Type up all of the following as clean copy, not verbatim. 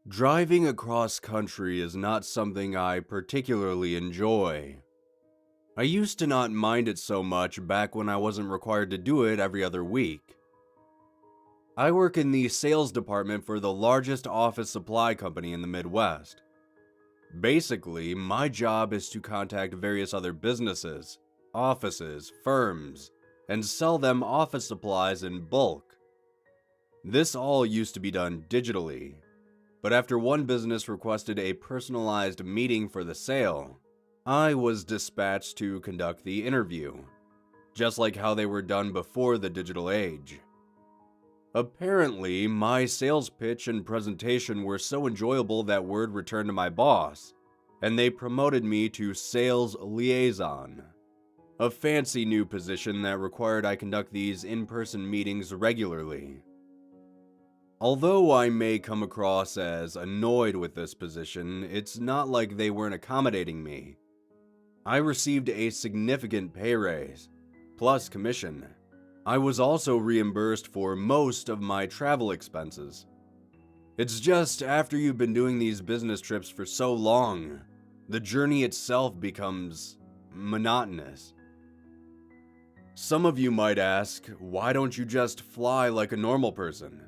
Driving across country is not something I particularly enjoy. I used to not mind it so much back when I wasn't required to do it every other week. I work in the sales department for the largest office supply company in the Midwest. Basically, my job is to contact various other businesses, offices, firms, and sell them office supplies in bulk. This all used to be done digitally. But after one business requested a personalized meeting for the sale, I was dispatched to conduct the interview, just like how they were done before the digital age. Apparently, my sales pitch and presentation were so enjoyable that word returned to my boss, and they promoted me to sales liaison, a fancy new position that required I conduct these in-person meetings regularly. Although I may come across as annoyed with this position, it's not like they weren't accommodating me. I received a significant pay raise, plus commission. I was also reimbursed for most of my travel expenses. It's just after you've been doing these business trips for so long, the journey itself becomes monotonous. Some of you might ask, why don't you just fly like a normal person?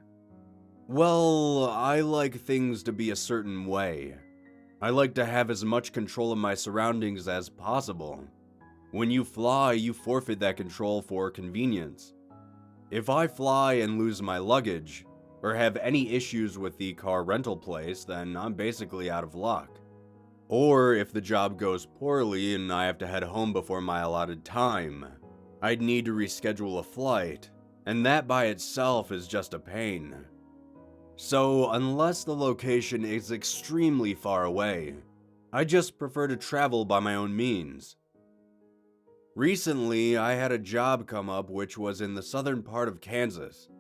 Well, I like things to be a certain way. I like to have as much control of my surroundings as possible. When you fly, you forfeit that control for convenience. If I fly and lose my luggage, or have any issues with the car rental place, then I'm basically out of luck. Or if the job goes poorly and I have to head home before my allotted time, I'd need to reschedule a flight, and that by itself is just a pain. So, unless the location is extremely far away, I just prefer to travel by my own means. Recently, I had a job come up which was in the southern part of Kansas.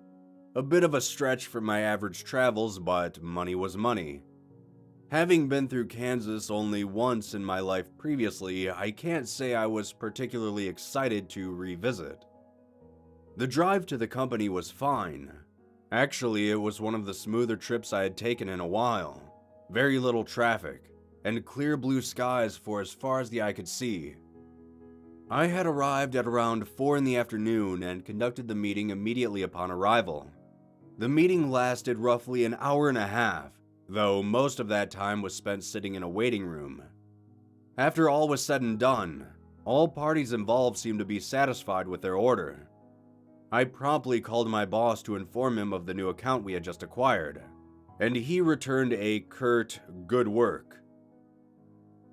A bit of a stretch for my average travels, but money was money. Having been through Kansas only once in my life previously, I can't say I was particularly excited to revisit. The drive to the company was fine. Actually, it was one of the smoother trips I had taken in a while. Very little traffic, and clear blue skies for as far as the eye could see. I had arrived at around 4 in the afternoon and conducted the meeting immediately upon arrival. The meeting lasted roughly an hour and a half, though most of that time was spent sitting in a waiting room. After all was said and done, all parties involved seemed to be satisfied with their order. I promptly called my boss to inform him of the new account we had just acquired, and he returned a curt, "good work."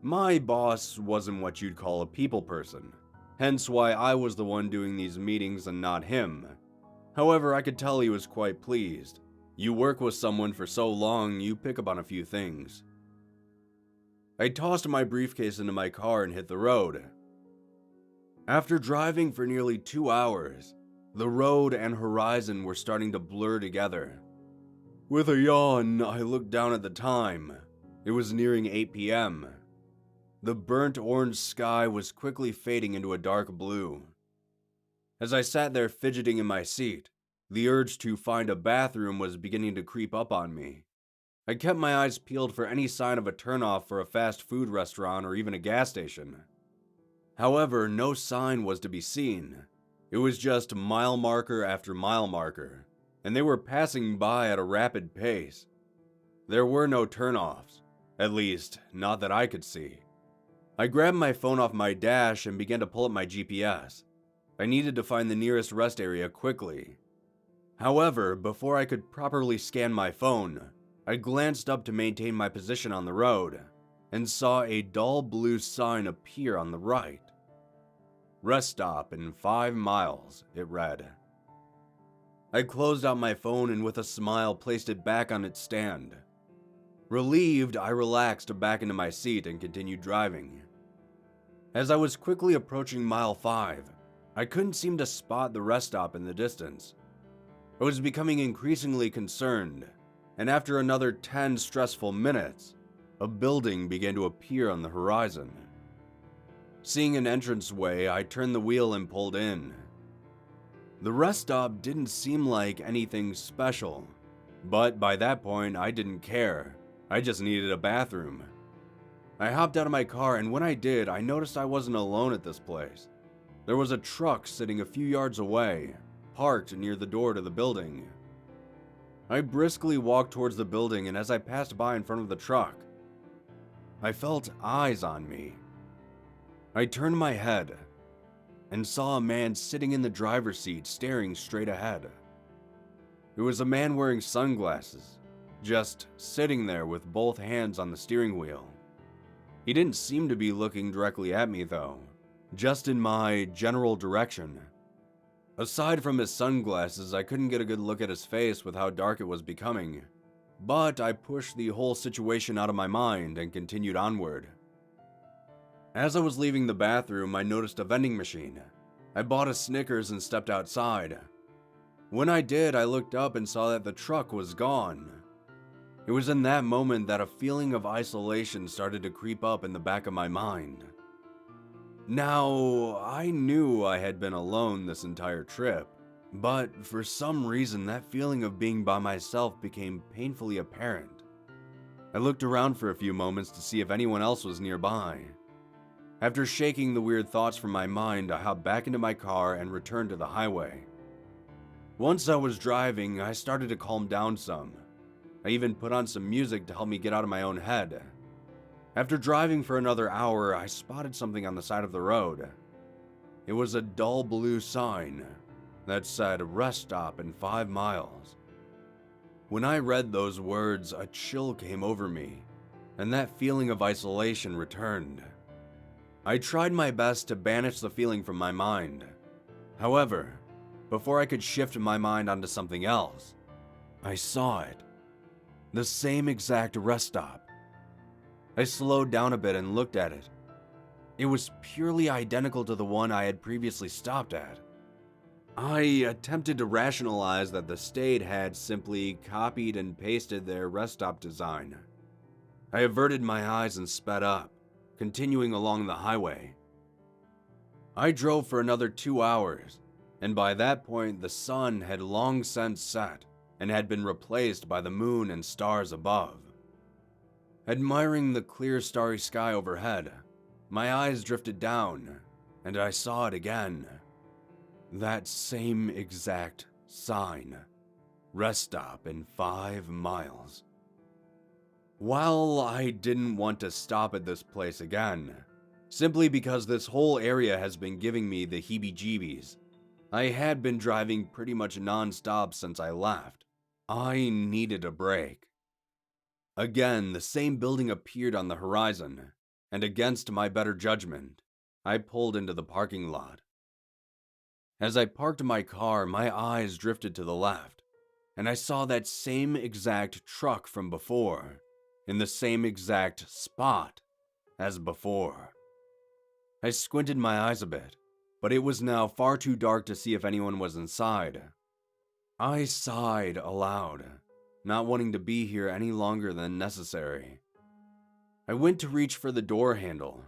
My boss wasn't what you'd call a people person, hence why I was the one doing these meetings and not him. However, I could tell he was quite pleased. You work with someone for so long, you pick up on a few things. I tossed my briefcase into my car and hit the road. After driving for nearly 2 hours, the road and horizon were starting to blur together. With a yawn, I looked down at the time. It was nearing 8 p.m. The burnt orange sky was quickly fading into a dark blue. As I sat there fidgeting in my seat, the urge to find a bathroom was beginning to creep up on me. I kept my eyes peeled for any sign of a turnoff for a fast food restaurant or even a gas station. However, no sign was to be seen. It was just mile marker after mile marker, and they were passing by at a rapid pace. There were no turnoffs, at least, not that I could see. I grabbed my phone off my dash and began to pull up my GPS. I needed to find the nearest rest area quickly. However, before I could properly scan my phone, I glanced up to maintain my position on the road, and saw a dull blue sign appear on the right. "Rest stop in 5 miles," it read. I closed out my phone and with a smile placed it back on its stand. Relieved, I relaxed back into my seat and continued driving. As I was quickly approaching mile 5, I couldn't seem to spot the rest stop in the distance. I was becoming increasingly concerned, and after another 10 stressful minutes, a building began to appear on the horizon. Seeing an entranceway, I turned the wheel and pulled in. The rest stop didn't seem like anything special, but by that point I didn't care. I just needed a bathroom. I hopped out of my car, and when I did, I noticed I wasn't alone at this place. There was a truck sitting a few yards away, parked near the door to the building. I briskly walked towards the building, and as I passed by in front of the truck, I felt eyes on me. I turned my head and saw a man sitting in the driver's seat staring straight ahead. It was a man wearing sunglasses, just sitting there with both hands on the steering wheel. He didn't seem to be looking directly at me though, just in my general direction. Aside from his sunglasses, I couldn't get a good look at his face with how dark it was becoming, but I pushed the whole situation out of my mind and continued onward. As I was leaving the bathroom, I noticed a vending machine. I bought a Snickers and stepped outside. When I did, I looked up and saw that the truck was gone. It was in that moment that a feeling of isolation started to creep up in the back of my mind. Now, I knew I had been alone this entire trip, but for some reason that feeling of being by myself became painfully apparent. I looked around for a few moments to see if anyone else was nearby. After shaking the weird thoughts from my mind, I hopped back into my car and returned to the highway. Once I was driving, I started to calm down some. I even put on some music to help me get out of my own head. After driving for another hour, I spotted something on the side of the road. It was a dull blue sign that said "Rest Stop in 5 miles." When I read those words, a chill came over me, and that feeling of isolation returned. I tried my best to banish the feeling from my mind. However, before I could shift my mind onto something else, I saw it. The same exact rest stop. I slowed down a bit and looked at it. It was purely identical to the one I had previously stopped at. I attempted to rationalize that the state had simply copied and pasted their rest stop design. I averted my eyes and sped up, continuing along the highway. I drove for another 2 hours, and by that point the sun had long since set and had been replaced by the moon and stars above. Admiring the clear starry sky overhead, my eyes drifted down, and I saw it again. That same exact sign. Rest stop in 5 miles. While I didn't want to stop at this place again, simply because this whole area has been giving me the heebie-jeebies, I had been driving pretty much non-stop since I left. I needed a break. Again, the same building appeared on the horizon, and against my better judgment, I pulled into the parking lot. As I parked my car, my eyes drifted to the left, and I saw that same exact truck from before, in the same exact spot as before. I squinted my eyes a bit, but it was now far too dark to see if anyone was inside. I sighed aloud, not wanting to be here any longer than necessary. I went to reach for the door handle,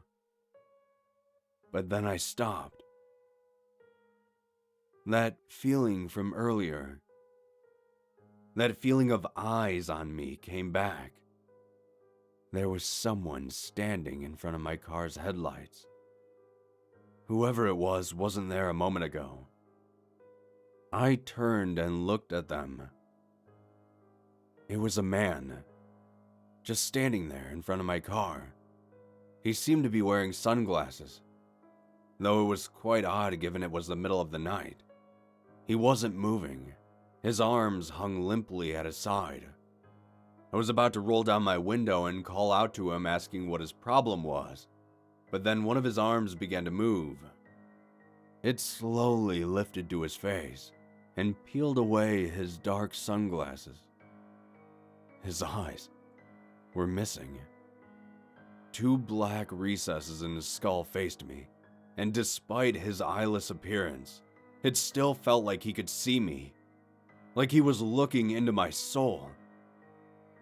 but then I stopped. That feeling from earlier, that feeling of eyes on me came back. There was someone standing in front of my car's headlights. Whoever it was wasn't there a moment ago. I turned and looked at them. It was a man, just standing there in front of my car. He seemed to be wearing sunglasses, though it was quite odd given it was the middle of the night. He wasn't moving. His arms hung limply at his side. I was about to roll down my window and call out to him asking what his problem was, but then one of his arms began to move. It slowly lifted to his face and peeled away his dark sunglasses. His eyes were missing. 2 black recesses in his skull faced me, and despite his eyeless appearance, it still felt like he could see me, like he was looking into my soul.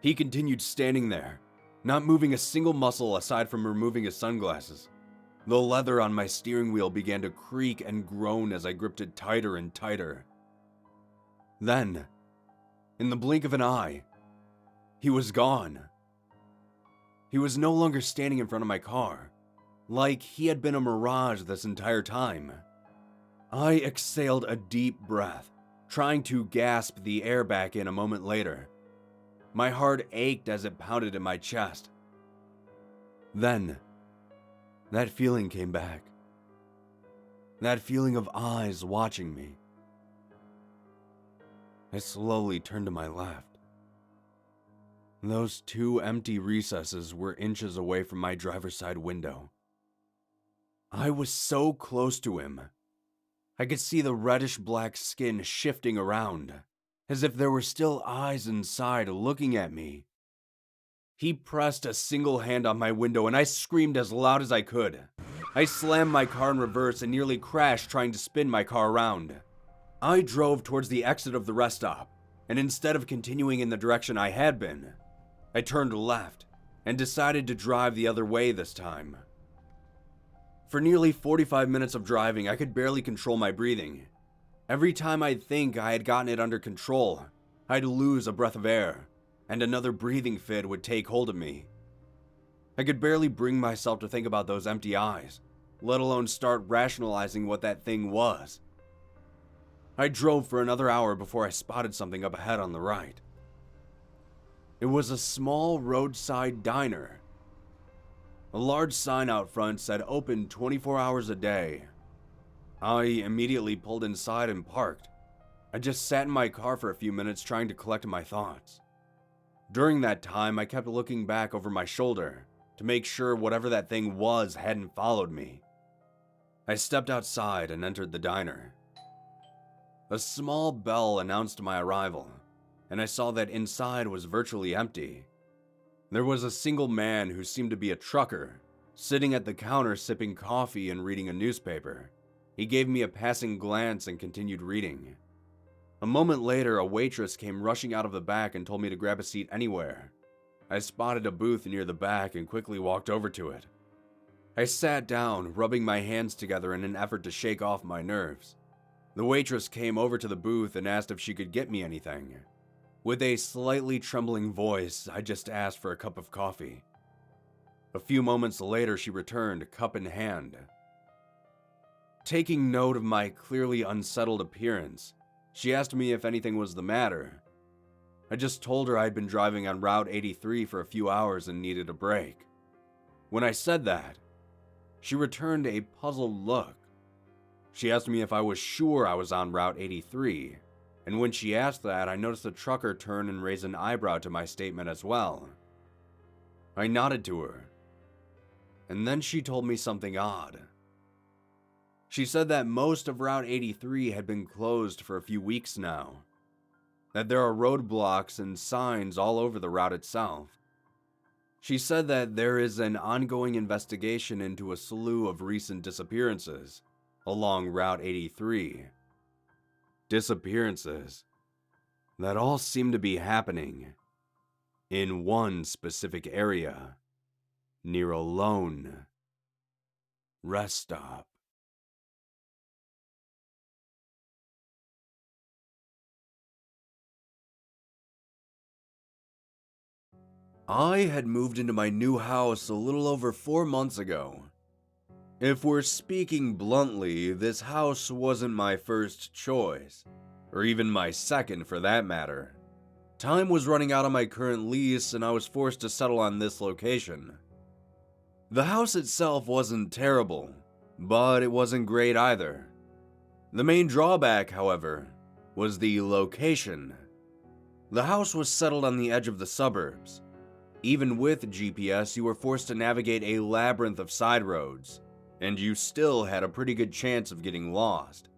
He continued standing there, not moving a single muscle aside from removing his sunglasses. The leather on my steering wheel began to creak and groan as I gripped it tighter and tighter. Then, in the blink of an eye, he was gone. He was no longer standing in front of my car, like he had been a mirage this entire time. I exhaled a deep breath, trying to gasp the air back in a moment later. My heart ached as it pounded in my chest. Then, that feeling came back. That feeling of eyes watching me. I slowly turned to my left. Those two empty recesses were inches away from my driver's side window. I was so close to him. I could see the reddish-black skin shifting around, as if there were still eyes inside looking at me. He pressed a single hand on my window and I screamed as loud as I could. I slammed my car in reverse and nearly crashed trying to spin my car around. I drove towards the exit of the rest stop, and instead of continuing in the direction I had been, I turned left and decided to drive the other way this time. For nearly 45 minutes of driving, I could barely control my breathing. Every time I'd think I had gotten it under control, I'd lose a breath of air, and another breathing fit would take hold of me. I could barely bring myself to think about those empty eyes, let alone start rationalizing what that thing was. I drove for another hour before I spotted something up ahead on the right. It was a small roadside diner. A large sign out front said open 24 hours a day. I immediately pulled inside and parked. I just sat in my car for a few minutes trying to collect my thoughts. During that time, I kept looking back over my shoulder to make sure whatever that thing was hadn't followed me. I stepped outside and entered the diner. A small bell announced my arrival, and I saw that inside was virtually empty. There was a single man who seemed to be a trucker, sitting at the counter sipping coffee and reading a newspaper. He gave me a passing glance and continued reading. A moment later, a waitress came rushing out of the back and told me to grab a seat anywhere. I spotted a booth near the back and quickly walked over to it. I sat down, rubbing my hands together in an effort to shake off my nerves. The waitress came over to the booth and asked if she could get me anything. With a slightly trembling voice, I just asked for a cup of coffee. A few moments later, she returned, cup in hand. Taking note of my clearly unsettled appearance, she asked me if anything was the matter. I just told her I'd been driving on Route 83 for a few hours and needed a break. When I said that, she returned a puzzled look. She asked me if I was sure I was on Route 83, and when she asked that, I noticed the trucker turn and raise an eyebrow to my statement as well. I nodded to her, and then she told me something odd. She said that most of Route 83 had been closed for a few weeks now, that there are roadblocks and signs all over the route itself. She said that there is an ongoing investigation into a slew of recent disappearances along Route 83. Disappearances that all seem to be happening in one specific area near a lone rest stop. I had moved into my new house a little over 4 months ago. If we're speaking bluntly, this house wasn't my first choice, or even my second for that matter. Time was running out on my current lease and I was forced to settle on this location. The house itself wasn't terrible, but it wasn't great either. The main drawback, however, was the location. The house was settled on the edge of the suburbs. Even with GPS, you were forced to navigate a labyrinth of side roads, and you still had a pretty good chance of getting lost.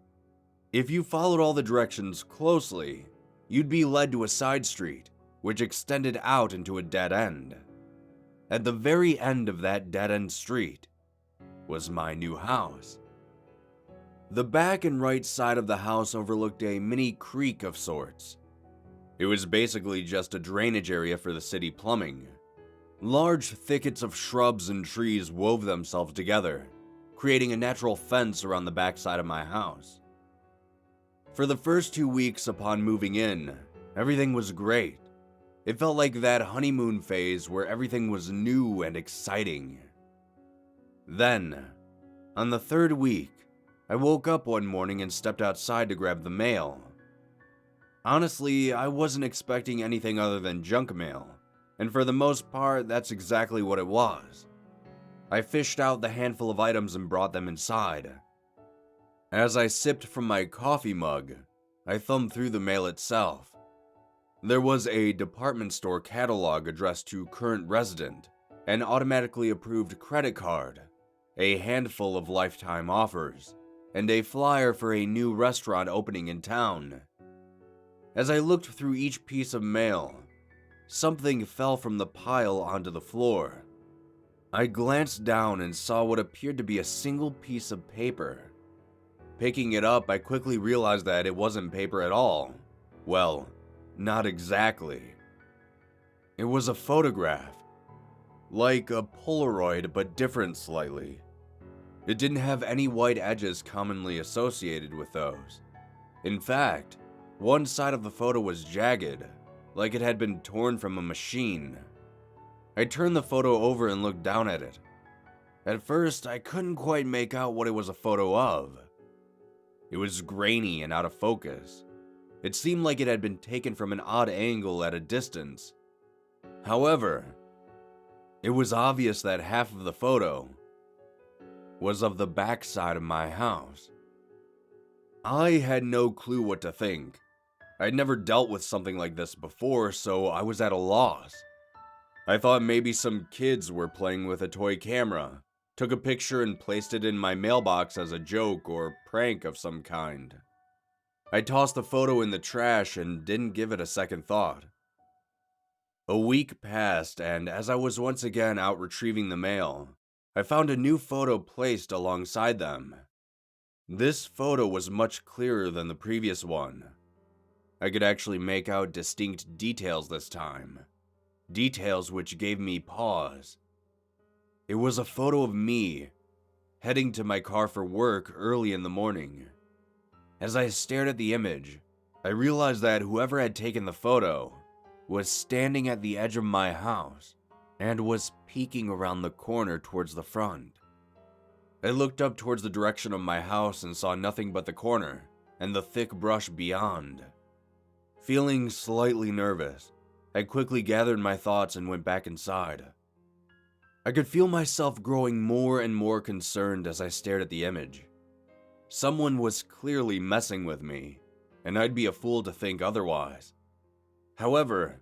If you followed all the directions closely, you'd be led to a side street, which extended out into a dead end. At the very end of that dead-end street was my new house. The back and right side of the house overlooked a mini creek of sorts. It was basically just a drainage area for the city plumbing. Large thickets of shrubs and trees wove themselves together, creating a natural fence around the backside of my house. For the first 2 weeks upon moving in, everything was great. It felt like that honeymoon phase where everything was new and exciting. Then, on the third week, I woke up one morning and stepped outside to grab the mail. Honestly, I wasn't expecting anything other than junk mail, and for the most part, that's exactly what it was. I fished out the handful of items and brought them inside. As I sipped from my coffee mug, I thumbed through the mail itself. There was a department store catalog addressed to current resident, an automatically approved credit card, a handful of lifetime offers, and a flyer for a new restaurant opening in town. As I looked through each piece of mail, something fell from the pile onto the floor. I glanced down and saw what appeared to be a single piece of paper. Picking it up, I quickly realized that it wasn't paper at all. Well, not exactly. It was a photograph. Like a Polaroid, but different slightly. It didn't have any white edges commonly associated with those. In fact, one side of the photo was jagged, like it had been torn from a machine. I turned the photo over and looked down at it. At first, I couldn't quite make out what it was a photo of. It was grainy and out of focus. It seemed like it had been taken from an odd angle at a distance. However, it was obvious that half of the photo was of the backside of my house. I had no clue what to think. I'd never dealt with something like this before, so I was at a loss. I thought maybe some kids were playing with a toy camera, took a picture and placed it in my mailbox as a joke or prank of some kind. I tossed the photo in the trash and didn't give it a second thought. A week passed, and as I was once again out retrieving the mail, I found a new photo placed alongside them. This photo was much clearer than the previous one. I could actually make out distinct details this time. Details which gave me pause. It was a photo of me, heading to my car for work early in the morning. As I stared at the image, I realized that whoever had taken the photo was standing at the edge of my house and was peeking around the corner towards the front. I looked up towards the direction of my house and saw nothing but the corner and the thick brush beyond. Feeling slightly nervous, I quickly gathered my thoughts and went back inside. I could feel myself growing more and more concerned as I stared at the image. Someone was clearly messing with me, and I'd be a fool to think otherwise. However,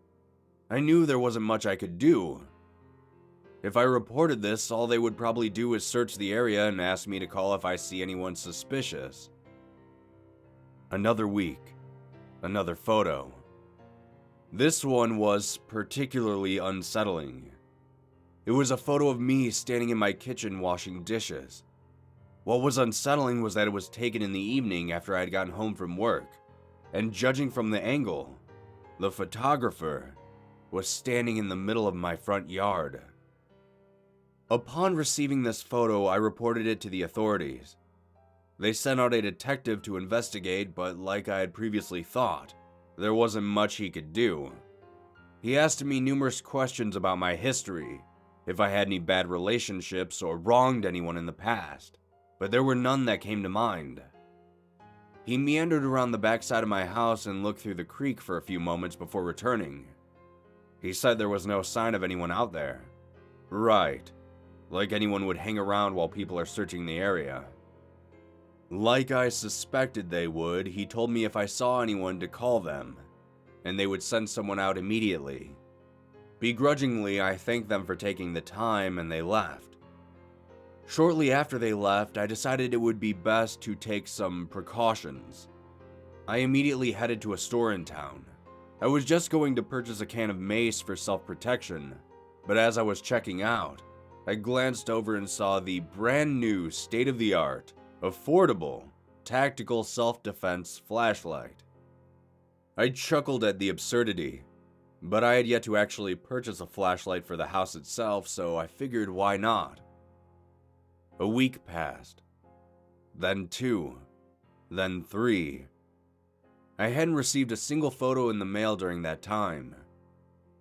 I knew there wasn't much I could do. If I reported this, all they would probably do is search the area and ask me to call if I see anyone suspicious. Another week, another photo. This one was particularly unsettling. It was a photo of me standing in my kitchen washing dishes. What was unsettling was that it was taken in the evening after I had gotten home from work, and judging from the angle, the photographer was standing in the middle of my front yard. Upon receiving this photo, I reported it to the authorities. They sent out a detective to investigate, but like I had previously thought, there wasn't much he could do. He asked me numerous questions about my history, if I had any bad relationships or wronged anyone in the past, but there were none that came to mind. He meandered around the backside of my house and looked through the creek for a few moments before returning. He said there was no sign of anyone out there. Right, like anyone would hang around while people are searching the area. Like I suspected they would, he told me if I saw anyone to call them, and they would send someone out immediately. Begrudgingly, I thanked them for taking the time and they left. Shortly after they left, I decided it would be best to take some precautions. I immediately headed to a store in town. I was just going to purchase a can of mace for self-protection, but as I was checking out, I glanced over and saw the brand new state-of-the-art, affordable, tactical self-defense flashlight. I chuckled at the absurdity, but I had yet to actually purchase a flashlight for the house itself, so I figured why not. A week passed, then 2, then 3. I hadn't received a single photo in the mail during that time.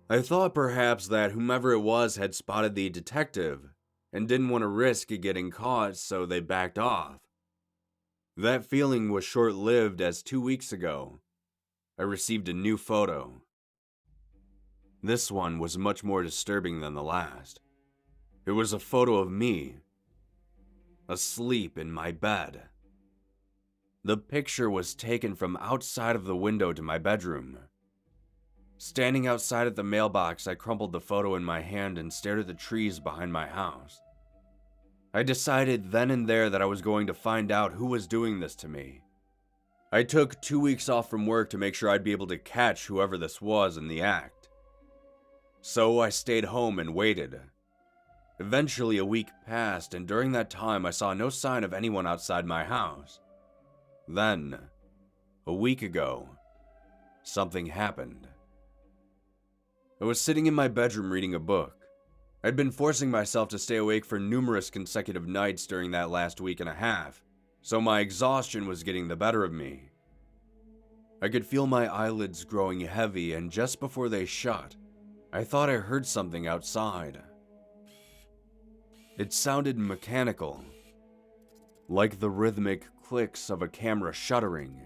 I thought perhaps that whomever it was had spotted the detective and didn't want to risk getting caught, so they backed off. That feeling was short-lived, as 2 weeks ago, I received a new photo. This one was much more disturbing than the last. It was a photo of me, asleep in my bed. The picture was taken from outside of the window to my bedroom. Standing outside at the mailbox, I crumpled the photo in my hand and stared at the trees behind my house. I decided then and there that I was going to find out who was doing this to me. I took 2 weeks off from work to make sure I'd be able to catch whoever this was in the act. So I stayed home and waited. Eventually a week passed, and during that time I saw no sign of anyone outside my house. Then, a week ago, something happened. I was sitting in my bedroom reading a book. I'd been forcing myself to stay awake for numerous consecutive nights during that last week and a half, so my exhaustion was getting the better of me. I could feel my eyelids growing heavy, and just before they shut, I thought I heard something outside. It sounded mechanical, like the rhythmic clicks of a camera shuttering.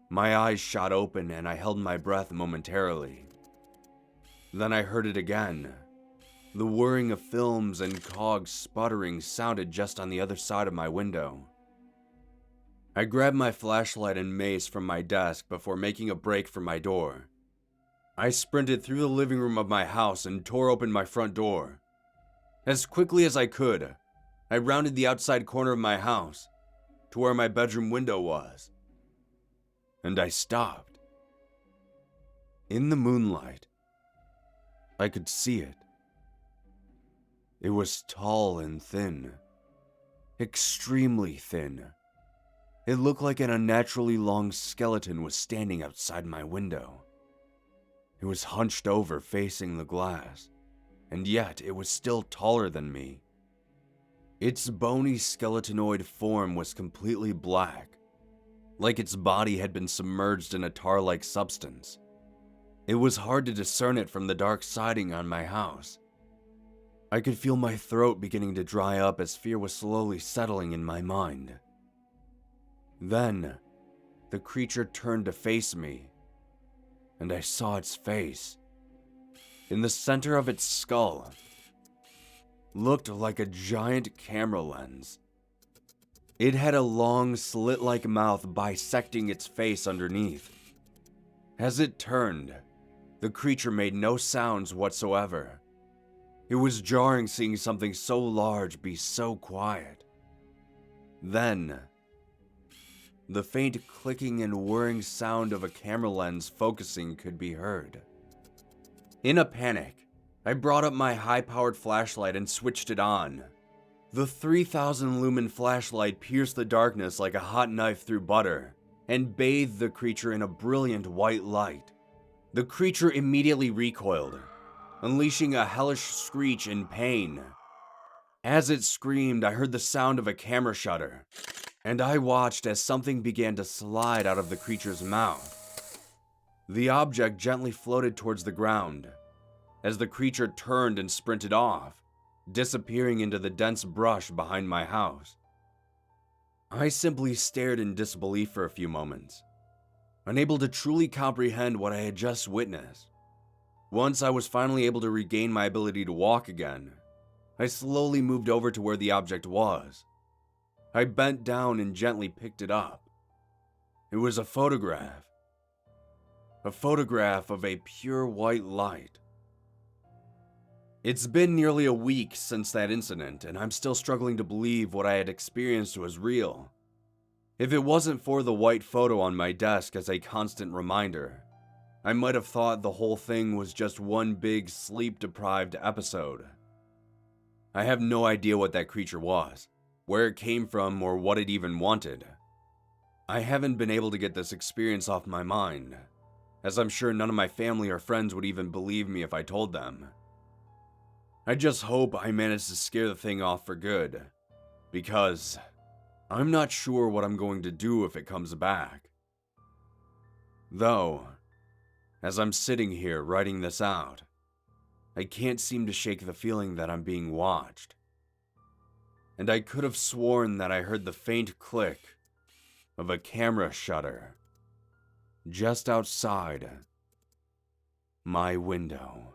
My eyes shot open and I held my breath momentarily. Then I heard it again. The whirring of films and cogs sputtering sounded just on the other side of my window. I grabbed my flashlight and mace from my desk before making a break for my door. I sprinted through the living room of my house and tore open my front door. As quickly as I could, I rounded the outside corner of my house to where my bedroom window was. And I stopped. In the moonlight, I could see it. It was tall and thin. Extremely thin. It looked like an unnaturally long skeleton was standing outside my window. It was hunched over facing the glass, and yet it was still taller than me. Its bony skeletanoid form was completely black, like its body had been submerged in a tar-like substance. It was hard to discern it from the dark siding on my house. I could feel my throat beginning to dry up as fear was slowly settling in my mind. Then, the creature turned to face me, and I saw its face. In the center of its skull, looked like a giant camera lens. It had a long, slit-like mouth bisecting its face underneath. As it turned, the creature made no sounds whatsoever. It was jarring seeing something so large be so quiet. Then, the faint clicking and whirring sound of a camera lens focusing could be heard. In a panic, I brought up my high-powered flashlight and switched it on. The 3,000 lumen flashlight pierced the darkness like a hot knife through butter and bathed the creature in a brilliant white light. The creature immediately recoiled, unleashing a hellish screech in pain. As it screamed, I heard the sound of a camera shutter, and I watched as something began to slide out of the creature's mouth. The object gently floated towards the ground, as the creature turned and sprinted off, disappearing into the dense brush behind my house. I simply stared in disbelief for a few moments, unable to truly comprehend what I had just witnessed. Once I was finally able to regain my ability to walk again, I slowly moved over to where the object was. I bent down and gently picked it up. It was a photograph. A photograph of a pure white light. It's been nearly a week since that incident, and I'm still struggling to believe what I had experienced was real. If it wasn't for the white photo on my desk as a constant reminder, I might have thought the whole thing was just one big sleep-deprived episode. I have no idea what that creature was, where it came from, or what it even wanted. I haven't been able to get this experience off my mind, as I'm sure none of my family or friends would even believe me if I told them. I just hope I managed to scare the thing off for good, because I'm not sure what I'm going to do if it comes back. Though, As I'm sitting here writing this out, I can't seem to shake the feeling that I'm being watched. And I could have sworn that I heard the faint click of a camera shutter just outside my window.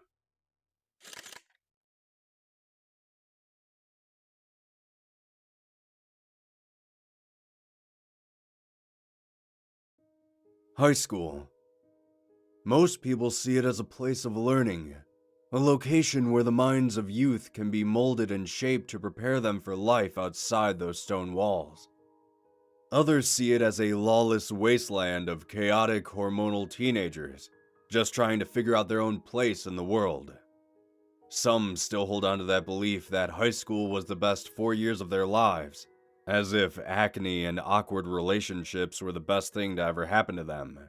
High school. Most people see it as a place of learning, a location where the minds of youth can be molded and shaped to prepare them for life outside those stone walls. Others see it as a lawless wasteland of chaotic hormonal teenagers, just trying to figure out their own place in the world. Some still hold on to that belief that high school was the best 4 years of their lives, as if acne and awkward relationships were the best thing to ever happen to them.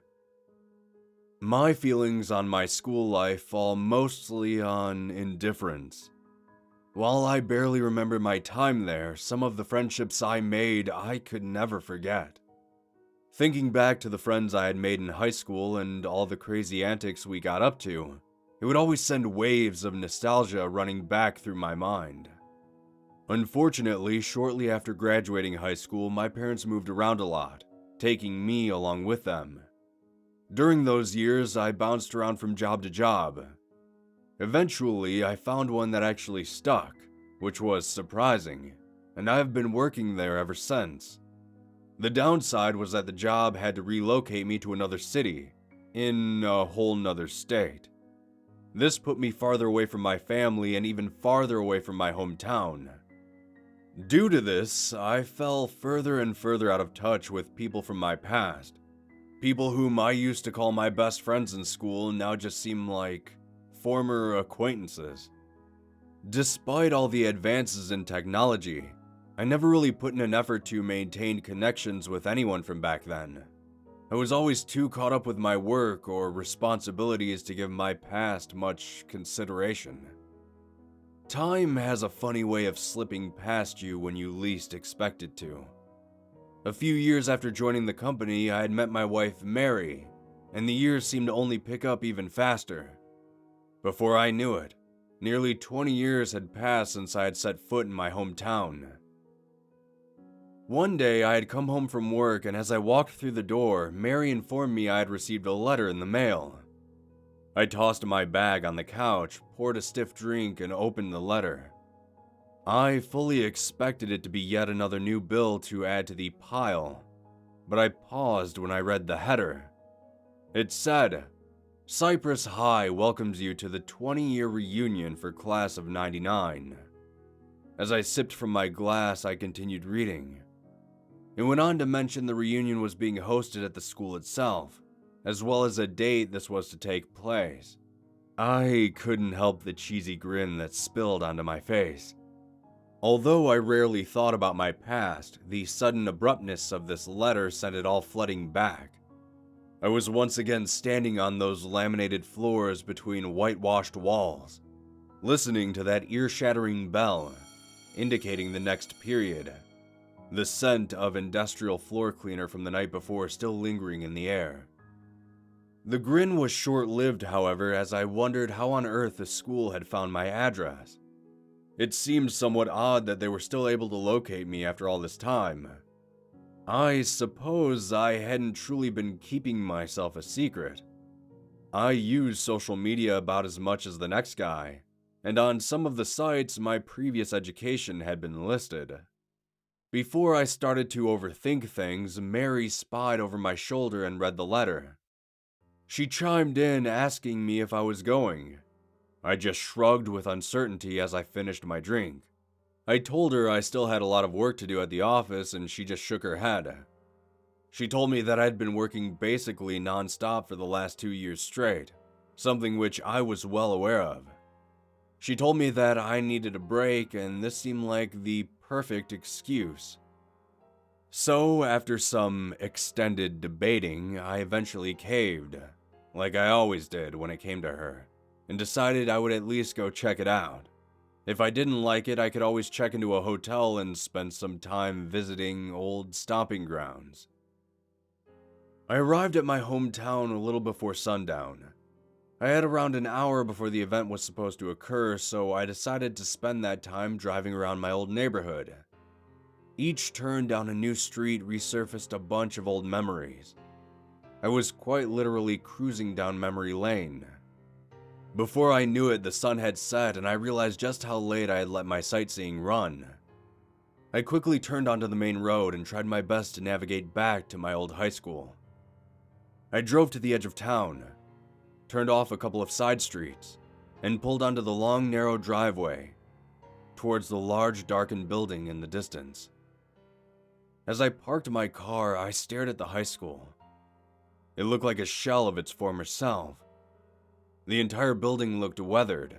My feelings on my school life fall mostly on indifference. While I barely remember my time there, some of the friendships I made I could never forget. Thinking back to the friends I had made in high school and all the crazy antics we got up to, it would always send waves of nostalgia running back through my mind. Unfortunately, shortly after graduating high school, my parents moved around a lot, taking me along with them. During those years, I bounced around from job to job. Eventually, I found one that actually stuck, which was surprising, and I have been working there ever since. The downside was that the job had to relocate me to another city, in a whole nother state. This put me farther away from my family and even farther away from my hometown. Due to this, I fell further and further out of touch with people from my past. People whom I used to call my best friends in school now just seem like former acquaintances. Despite all the advances in technology, I never really put in an effort to maintain connections with anyone from back then. I was always too caught up with my work or responsibilities to give my past much consideration. Time has a funny way of slipping past you when you least expect it to. A few years after joining the company, I had met my wife, Mary, and the years seemed to only pick up even faster. Before I knew it, nearly 20 years had passed since I had set foot in my hometown. One day, I had come home from work, and as I walked through the door, Mary informed me I had received a letter in the mail. I tossed my bag on the couch, poured a stiff drink, and opened the letter. I fully expected it to be yet another new bill to add to the pile, but I paused when I read the header. It said, "Cypress High welcomes you to the 20-year reunion for class of '99. As I sipped from my glass, I continued reading. It went on to mention the reunion was being hosted at the school itself, as well as a date this was to take place. I couldn't help the cheesy grin that spilled onto my face. Although I rarely thought about my past, the sudden abruptness of this letter sent it all flooding back. I was once again standing on those laminated floors between whitewashed walls, listening to that ear-shattering bell, indicating the next period. The scent of industrial floor cleaner from the night before still lingering in the air. The grin was short-lived, however, as I wondered how on earth the school had found my address. It seemed somewhat odd that they were still able to locate me after all this time. I suppose I hadn't truly been keeping myself a secret. I used social media about as much as the next guy, and on some of the sites my previous education had been listed. Before I started to overthink things, Mary spied over my shoulder and read the letter. She chimed in asking me if I was going. I just shrugged with uncertainty as I finished my drink. I told her I still had a lot of work to do at the office, and she just shook her head. She told me that I'd been working basically non-stop for the last 2 years straight, something which I was well aware of. She told me that I needed a break, and this seemed like the perfect excuse. So, after some extended debating, I eventually caved, like I always did when it came to her, and decided I would at least go check it out. If I didn't like it, I could always check into a hotel and spend some time visiting old stomping grounds. I arrived at my hometown a little before sundown, I had around an hour before the event was supposed to occur, so I decided to spend that time driving around my old neighborhood. Each turn down a new street resurfaced a bunch of old memories. I was quite literally cruising down memory lane. Before I knew it, the sun had set and I realized just how late I had let my sightseeing run. I quickly turned onto the main road and tried my best to navigate back to my old high school. I drove to the edge of town, turned off a couple of side streets, and pulled onto the long, narrow driveway towards the large, darkened building in the distance. As I parked my car, I stared at the high school. It looked like a shell of its former self. The entire building looked weathered,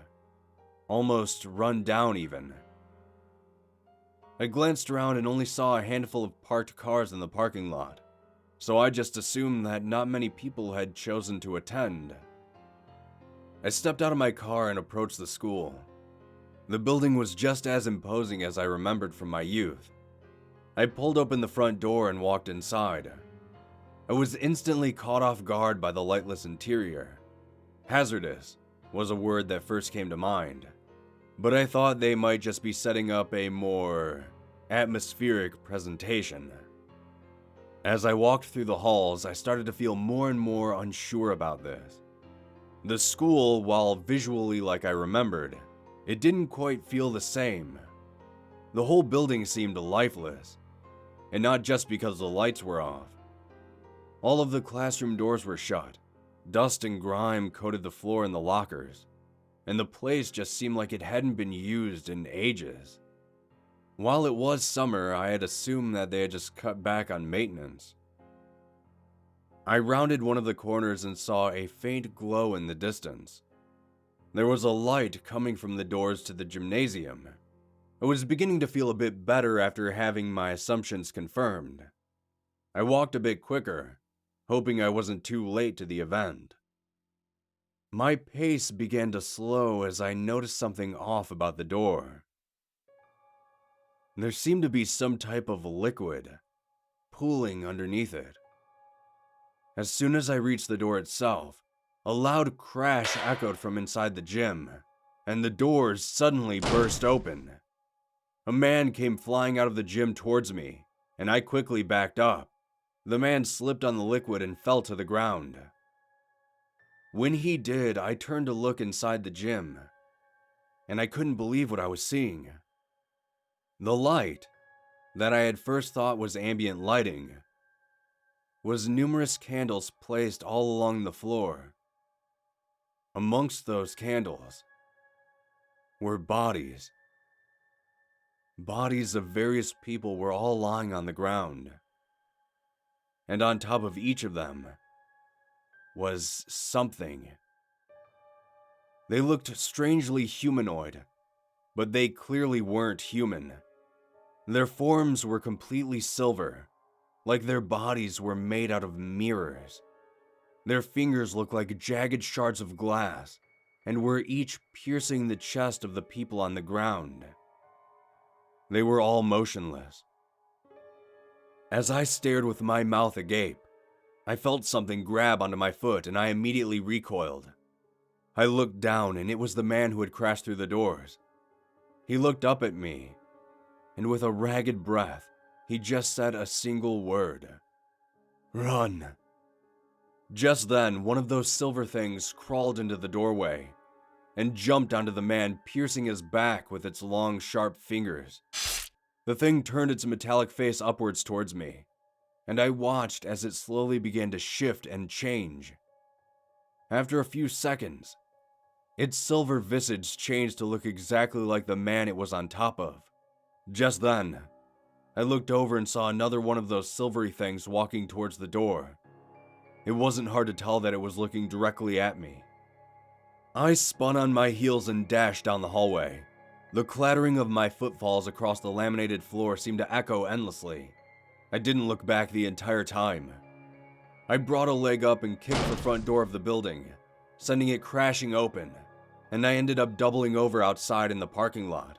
almost run down even. I glanced around and only saw a handful of parked cars in the parking lot, so I just assumed that not many people had chosen to attend. I stepped out of my car and approached the school. The building was just as imposing as I remembered from my youth. I pulled open the front door and walked inside. I was instantly caught off guard by the lightless interior. Hazardous was a word that first came to mind, but I thought they might just be setting up a more atmospheric presentation. As I walked through the halls, I started to feel more and more unsure about this. The school, while visually like I remembered, it didn't quite feel the same. The whole building seemed lifeless, and not just because the lights were off. All of the classroom doors were shut. Dust and grime coated the floor in the lockers, and the place just seemed like it hadn't been used in ages. While it was summer, I had assumed that they had just cut back on maintenance. I rounded one of the corners and saw a faint glow in the distance. There was a light coming from the doors to the gymnasium. I was beginning to feel a bit better after having my assumptions confirmed. I walked a bit quicker, hoping I wasn't too late to the event. My pace began to slow as I noticed something off about the door. There seemed to be some type of liquid pooling underneath it. As soon as I reached the door itself, a loud crash echoed from inside the gym, and the doors suddenly burst open. A man came flying out of the gym towards me, and I quickly backed up. The man slipped on the liquid and fell to the ground. When he did, I turned to look inside the gym, and I couldn't believe what I was seeing. The light, that I had first thought was ambient lighting, was numerous candles placed all along the floor. Amongst those candles were bodies. Bodies of various people were all lying on the ground. And on top of each of them was something. They looked strangely humanoid, but they clearly weren't human. Their forms were completely silver, like their bodies were made out of mirrors. Their fingers looked like jagged shards of glass, and were each piercing the chest of the people on the ground. They were all motionless. As I stared with my mouth agape, I felt something grab onto my foot and I immediately recoiled. I looked down and it was the man who had crashed through the doors. He looked up at me, and with a ragged breath, he just said a single word. "Run." Just then, one of those silver things crawled into the doorway and jumped onto the man, piercing his back with its long, sharp fingers. The thing turned its metallic face upwards towards me, and I watched as it slowly began to shift and change. After a few seconds, its silver visage changed to look exactly like the man it was on top of. Just then, I looked over and saw another one of those silvery things walking towards the door. It wasn't hard to tell that it was looking directly at me. I spun on my heels and dashed down the hallway. The clattering of my footfalls across the laminated floor seemed to echo endlessly. I didn't look back the entire time. I brought a leg up and kicked the front door of the building, sending it crashing open, and I ended up doubling over outside in the parking lot.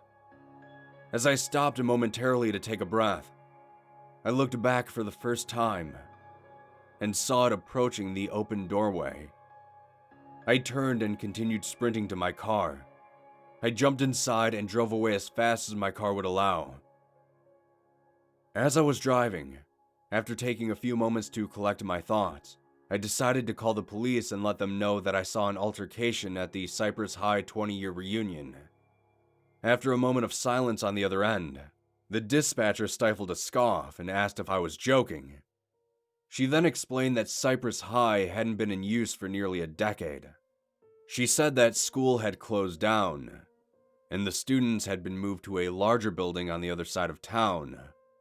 As I stopped momentarily to take a breath, I looked back for the first time and saw it approaching the open doorway. I turned and continued sprinting to my car. I jumped inside and drove away as fast as my car would allow. As I was driving, after taking a few moments to collect my thoughts, I decided to call the police and let them know that I saw an altercation at the Cypress High 20-year reunion. After a moment of silence on the other end, the dispatcher stifled a scoff and asked if I was joking. She then explained that Cypress High hadn't been in use for nearly a decade. She said that school had closed down, and the students had been moved to a larger building on the other side of town,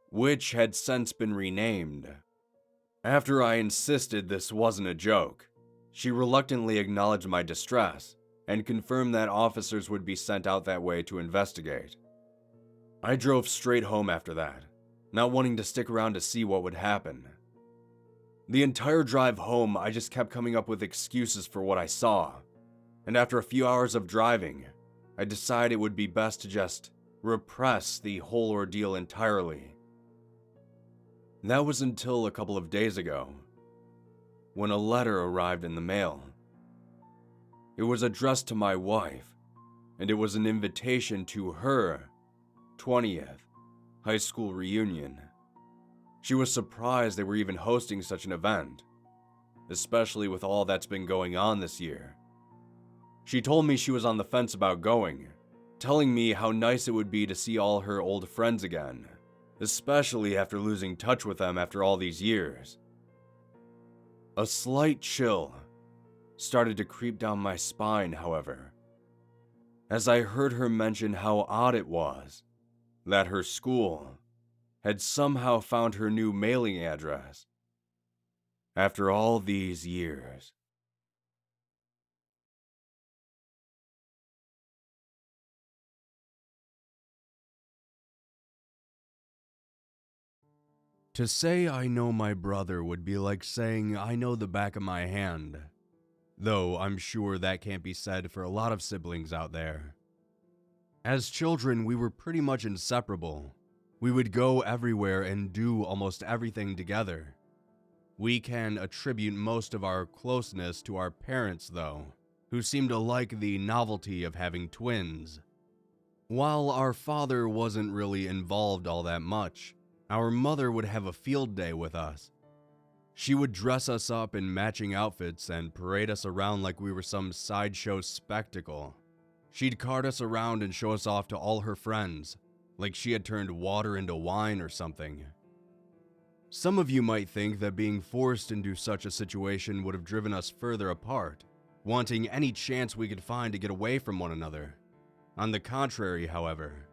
which had since been renamed. After I insisted this wasn't a joke, she reluctantly acknowledged my distress and confirmed that officers would be sent out that way to investigate. I drove straight home after that, not wanting to stick around to see what would happen. The entire drive home, I just kept coming up with excuses for what I saw, and after a few hours of driving, I decided it would be best to just repress the whole ordeal entirely. That was until a couple of days ago, when a letter arrived in the mail. It was addressed to my wife, and it was an invitation to her 20th high school reunion. She was surprised they were even hosting such an event, especially with all that's been going on this year. She told me she was on the fence about going, telling me how nice it would be to see all her old friends again, especially after losing touch with them after all these years. A slight chill started to creep down my spine, however, as I heard her mention how odd it was that her school had somehow found her new mailing address after all these years. To say I know my brother would be like saying I know the back of my hand, though I'm sure that can't be said for a lot of siblings out there. As children, we were pretty much inseparable. We would go everywhere and do almost everything together. We can attribute most of our closeness to our parents, though, who seemed to like the novelty of having twins. While our father wasn't really involved all that much, our mother would have a field day with us. She would dress us up in matching outfits and parade us around like we were some sideshow spectacle. She'd cart us around and show us off to all her friends, like she had turned water into wine or something. Some of you might think that being forced into such a situation would have driven us further apart, wanting any chance we could find to get away from one another. On the contrary, however,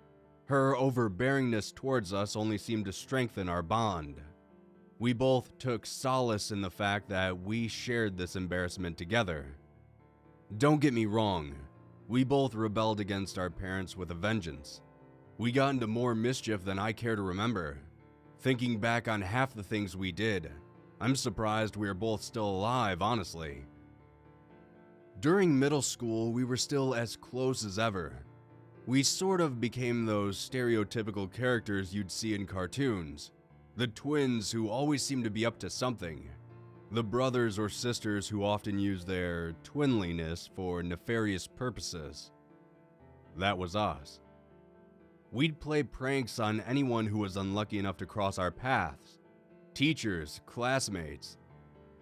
her overbearingness towards us only seemed to strengthen our bond. We both took solace in the fact that we shared this embarrassment together. Don't get me wrong, we both rebelled against our parents with a vengeance. We got into more mischief than I care to remember. Thinking back on half the things we did, I'm surprised we are both still alive, honestly. During middle school, we were still as close as ever. We sort of became those stereotypical characters you'd see in cartoons. The twins who always seem to be up to something. The brothers or sisters who often use their twinliness for nefarious purposes. That was us. We'd play pranks on anyone who was unlucky enough to cross our paths. Teachers, classmates.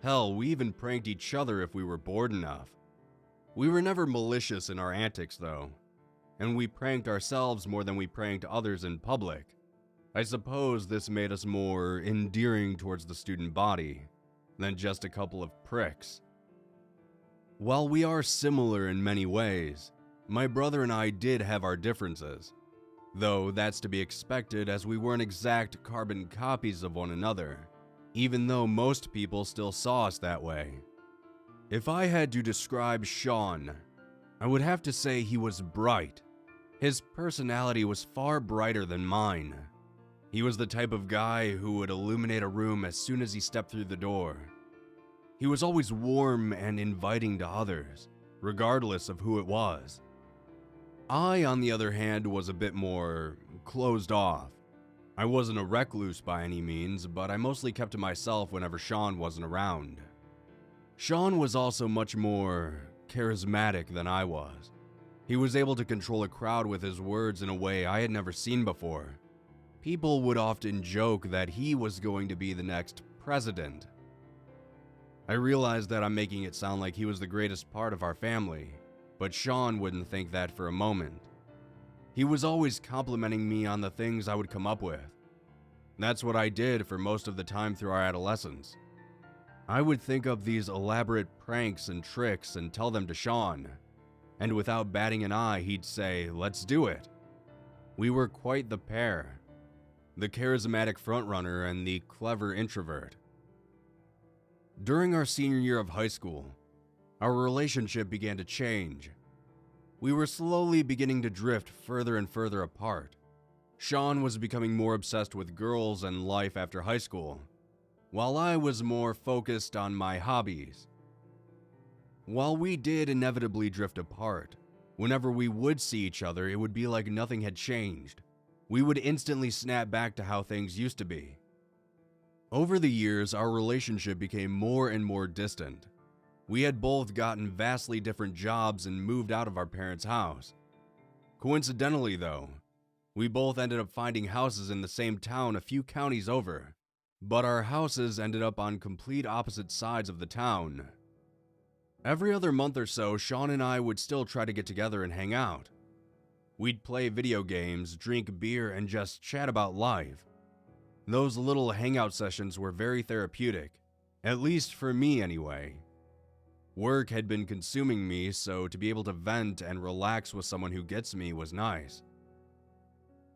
Hell, we even pranked each other if we were bored enough. We were never malicious in our antics, though, and we pranked ourselves more than we pranked others in public. I suppose this made us more endearing towards the student body than just a couple of pricks. While we are similar in many ways, my brother and I did have our differences, though that's to be expected as we weren't exact carbon copies of one another, even though most people still saw us that way. If I had to describe Sean, I would have to say he was bright. His personality was far brighter than mine. He was the type of guy who would illuminate a room as soon as he stepped through the door. He was always warm and inviting to others, regardless of who it was. I, on the other hand, was a bit more closed off. I wasn't a recluse by any means, but I mostly kept to myself whenever Sean wasn't around. Sean was also much more charismatic than I was. He was able to control a crowd with his words in a way I had never seen before. People would often joke that he was going to be the next president. I realized that I'm making it sound like he was the greatest part of our family, but Sean wouldn't think that for a moment. He was always complimenting me on the things I would come up with. That's what I did for most of the time through our adolescence. I would think up these elaborate pranks and tricks and tell them to Sean, and without batting an eye, he'd say, "Let's do it." We were quite the pair, the charismatic frontrunner and the clever introvert. During our senior year of high school, our relationship began to change. We were slowly beginning to drift further and further apart. Sean was becoming more obsessed with girls and life after high school, while I was more focused on my hobbies. While we did inevitably drift apart, whenever we would see each other, it would be like nothing had changed. We would instantly snap back to how things used to be. Over the years, our relationship became more and more distant. We had both gotten vastly different jobs and moved out of our parents' house. Coincidentally, though, we both ended up finding houses in the same town a few counties over, but our houses ended up on complete opposite sides of the town. Every other month or so, Sean and I would still try to get together and hang out. We'd play video games, drink beer, and just chat about life. Those little hangout sessions were very therapeutic, at least for me anyway. Work had been consuming me, so to be able to vent and relax with someone who gets me was nice.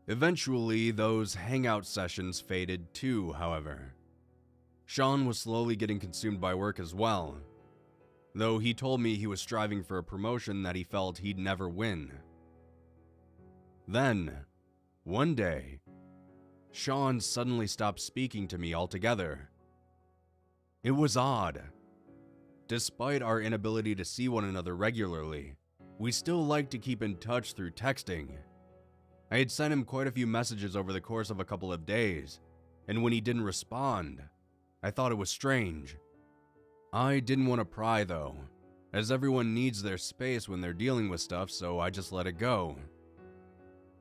Eventually, those hangout sessions faded too, however. Sean was slowly getting consumed by work as well, though he told me he was striving for a promotion that he felt he'd never win. Then, one day, Sean suddenly stopped speaking to me altogether. It was odd. Despite our inability to see one another regularly, we still liked to keep in touch through texting. I had sent him quite a few messages over the course of a couple of days, and when he didn't respond, I thought it was strange. I didn't want to pry though, as everyone needs their space when they're dealing with stuff, so I just let it go.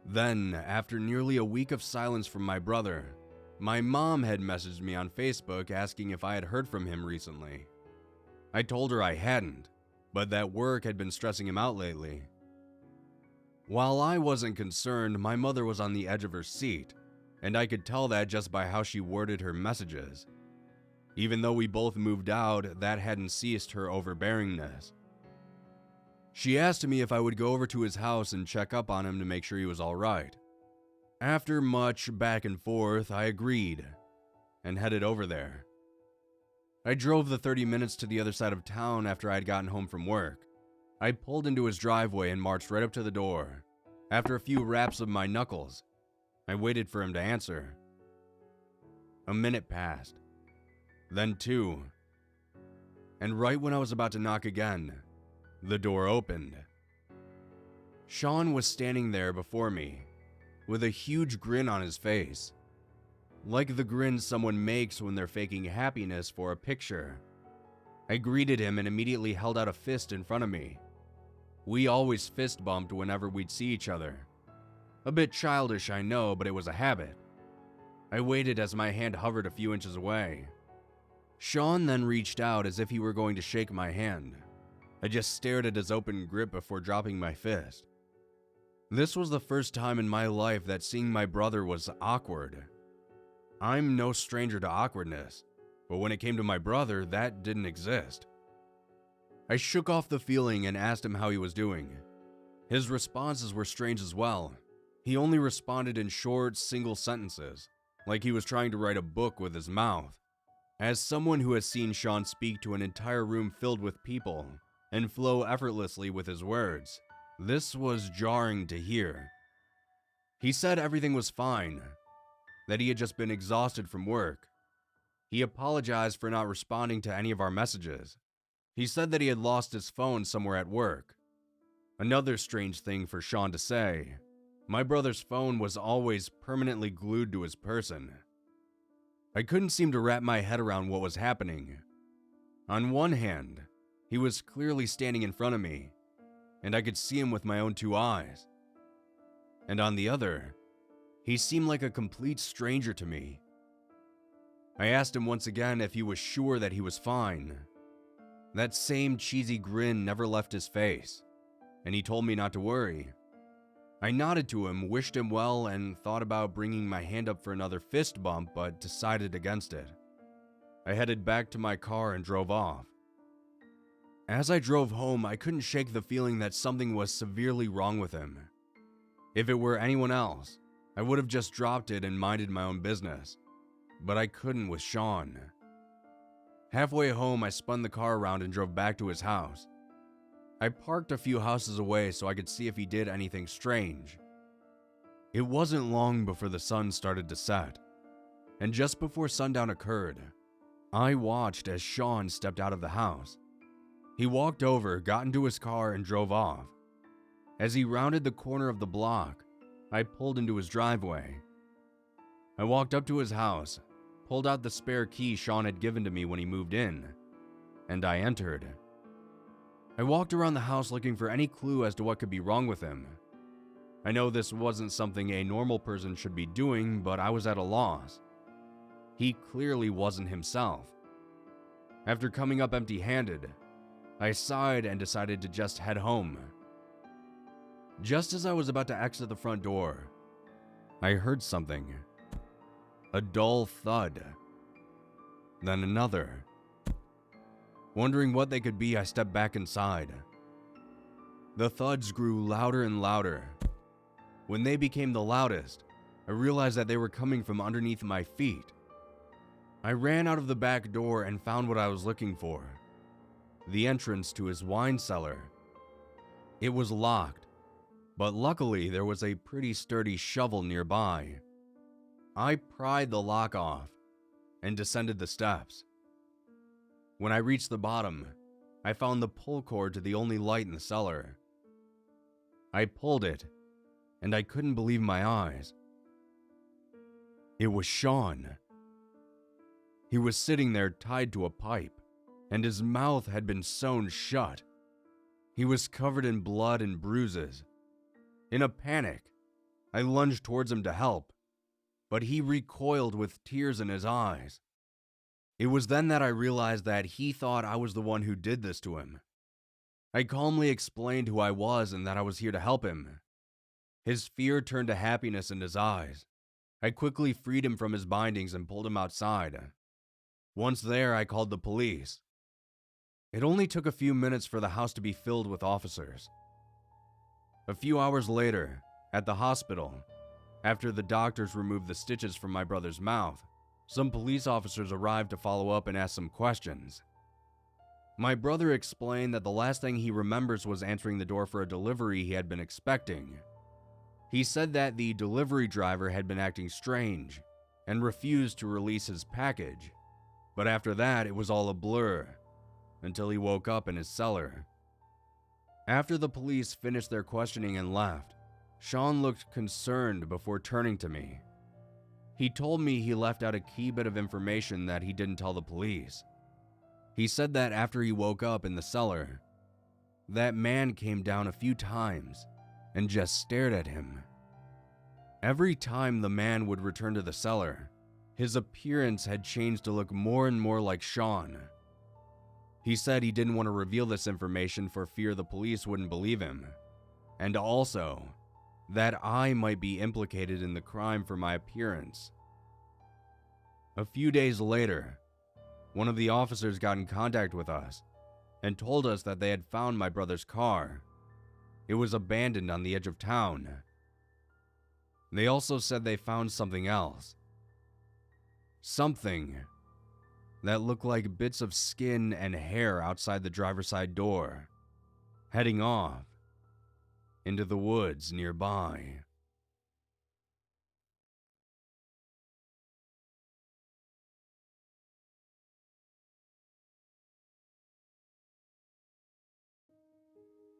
Then, after nearly a week of silence from my brother, my mom had messaged me on Facebook asking if I had heard from him recently. I told her I hadn't, but that work had been stressing him out lately. While I wasn't concerned, my mother was on the edge of her seat, and I could tell that just by how she worded her messages. Even though we both moved out, that hadn't ceased her overbearingness. She asked me if I would go over to his house and check up on him to make sure he was alright. After much back and forth, I agreed, and headed over there. I drove the 30 minutes to the other side of town after I had gotten home from work. I pulled into his driveway and marched right up to the door. After a few raps of my knuckles, I waited for him to answer. A minute passed, then 2, and right when I was about to knock again, the door opened. Sean was standing there before me, with a huge grin on his face, like the grin someone makes when they're faking happiness for a picture. I greeted him and immediately held out a fist in front of me. We always fist bumped whenever we'd see each other. A bit childish, I know, but it was a habit. I waited as my hand hovered a few inches away. Sean then reached out as if he were going to shake my hand. I just stared at his open grip before dropping my fist. This was the first time in my life that seeing my brother was awkward. I'm no stranger to awkwardness, but when it came to my brother, that didn't exist. I shook off the feeling and asked him how he was doing. His responses were strange as well. He only responded in short, single sentences, like he was trying to write a book with his mouth. As someone who has seen Sean speak to an entire room filled with people and flow effortlessly with his words, this was jarring to hear. He said everything was fine, that he had just been exhausted from work. He apologized for not responding to any of our messages. He said that he had lost his phone somewhere at work. Another strange thing for Sean to say. My brother's phone was always permanently glued to his person. I couldn't seem to wrap my head around what was happening. On one hand, He was clearly standing in front of me, and I could see him with my own two eyes. And on the other, he seemed like a complete stranger to me. I asked him once again if he was sure that he was fine. That same cheesy grin never left his face, and he told me not to worry. I nodded to him, wished him well, and thought about bringing my hand up for another fist bump, but decided against it. I headed back to my car and drove off. As I drove home, I couldn't shake the feeling that something was severely wrong with him. If it were anyone else, I would have just dropped it and minded my own business, but I couldn't with Sean. Halfway home, I spun the car around and drove back to his house. I parked a few houses away so I could see if he did anything strange. It wasn't long before the sun started to set, and just before sundown occurred, I watched as Sean stepped out of the house. He walked over, got into his car, and drove off. As he rounded the corner of the block, I pulled into his driveway. I walked up to his house, pulled out the spare key Sean had given to me when he moved in, and I entered. I walked around the house looking for any clue as to what could be wrong with him. I know this wasn't something a normal person should be doing, but I was at a loss. He clearly wasn't himself. After coming up empty-handed, I sighed and decided to just head home. Just as I was about to exit the front door, I heard something. A dull thud. Then another. Wondering what they could be, I stepped back inside. The thuds grew louder and louder. When they became the loudest, I realized that they were coming from underneath my feet. I ran out of the back door and found what I was looking for. The entrance to his wine cellar. It was locked, but luckily there was a pretty sturdy shovel nearby. I pried the lock off and descended the steps. When I reached the bottom, I found the pull cord to the only light in the cellar. I pulled it, and I couldn't believe my eyes. It was Sean. He was sitting there tied to a pipe, and his mouth had been sewn shut. He was covered in blood and bruises. In a panic, I lunged towards him to help, but he recoiled with tears in his eyes. It was then that I realized that he thought I was the one who did this to him. I calmly explained who I was and that I was here to help him. His fear turned to happiness in his eyes. I quickly freed him from his bindings and pulled him outside. Once there, I called the police. It only took a few minutes for the house to be filled with officers. A few hours later, at the hospital, after the doctors removed the stitches from my brother's mouth, some police officers arrived to follow up and ask some questions. My brother explained that the last thing he remembers was answering the door for a delivery he had been expecting. He said that the delivery driver had been acting strange and refused to release his package, but after that it was all a blur, until he woke up in his cellar. After the police finished their questioning and left, Sean looked concerned before turning to me. He told me he left out a key bit of information that he didn't tell the police. He said that after he woke up in the cellar, that man came down a few times and just stared at him. Every time the man would return to the cellar, his appearance had changed to look more and more like Sean. He said he didn't want to reveal this information for fear the police wouldn't believe him, and also that I might be implicated in the crime for my appearance. A few days later, one of the officers got in contact with us and told us that they had found my brother's car. It was abandoned on the edge of town. They also said they found something else. Something that looked like bits of skin and hair outside the driver's side door, heading off into the woods nearby.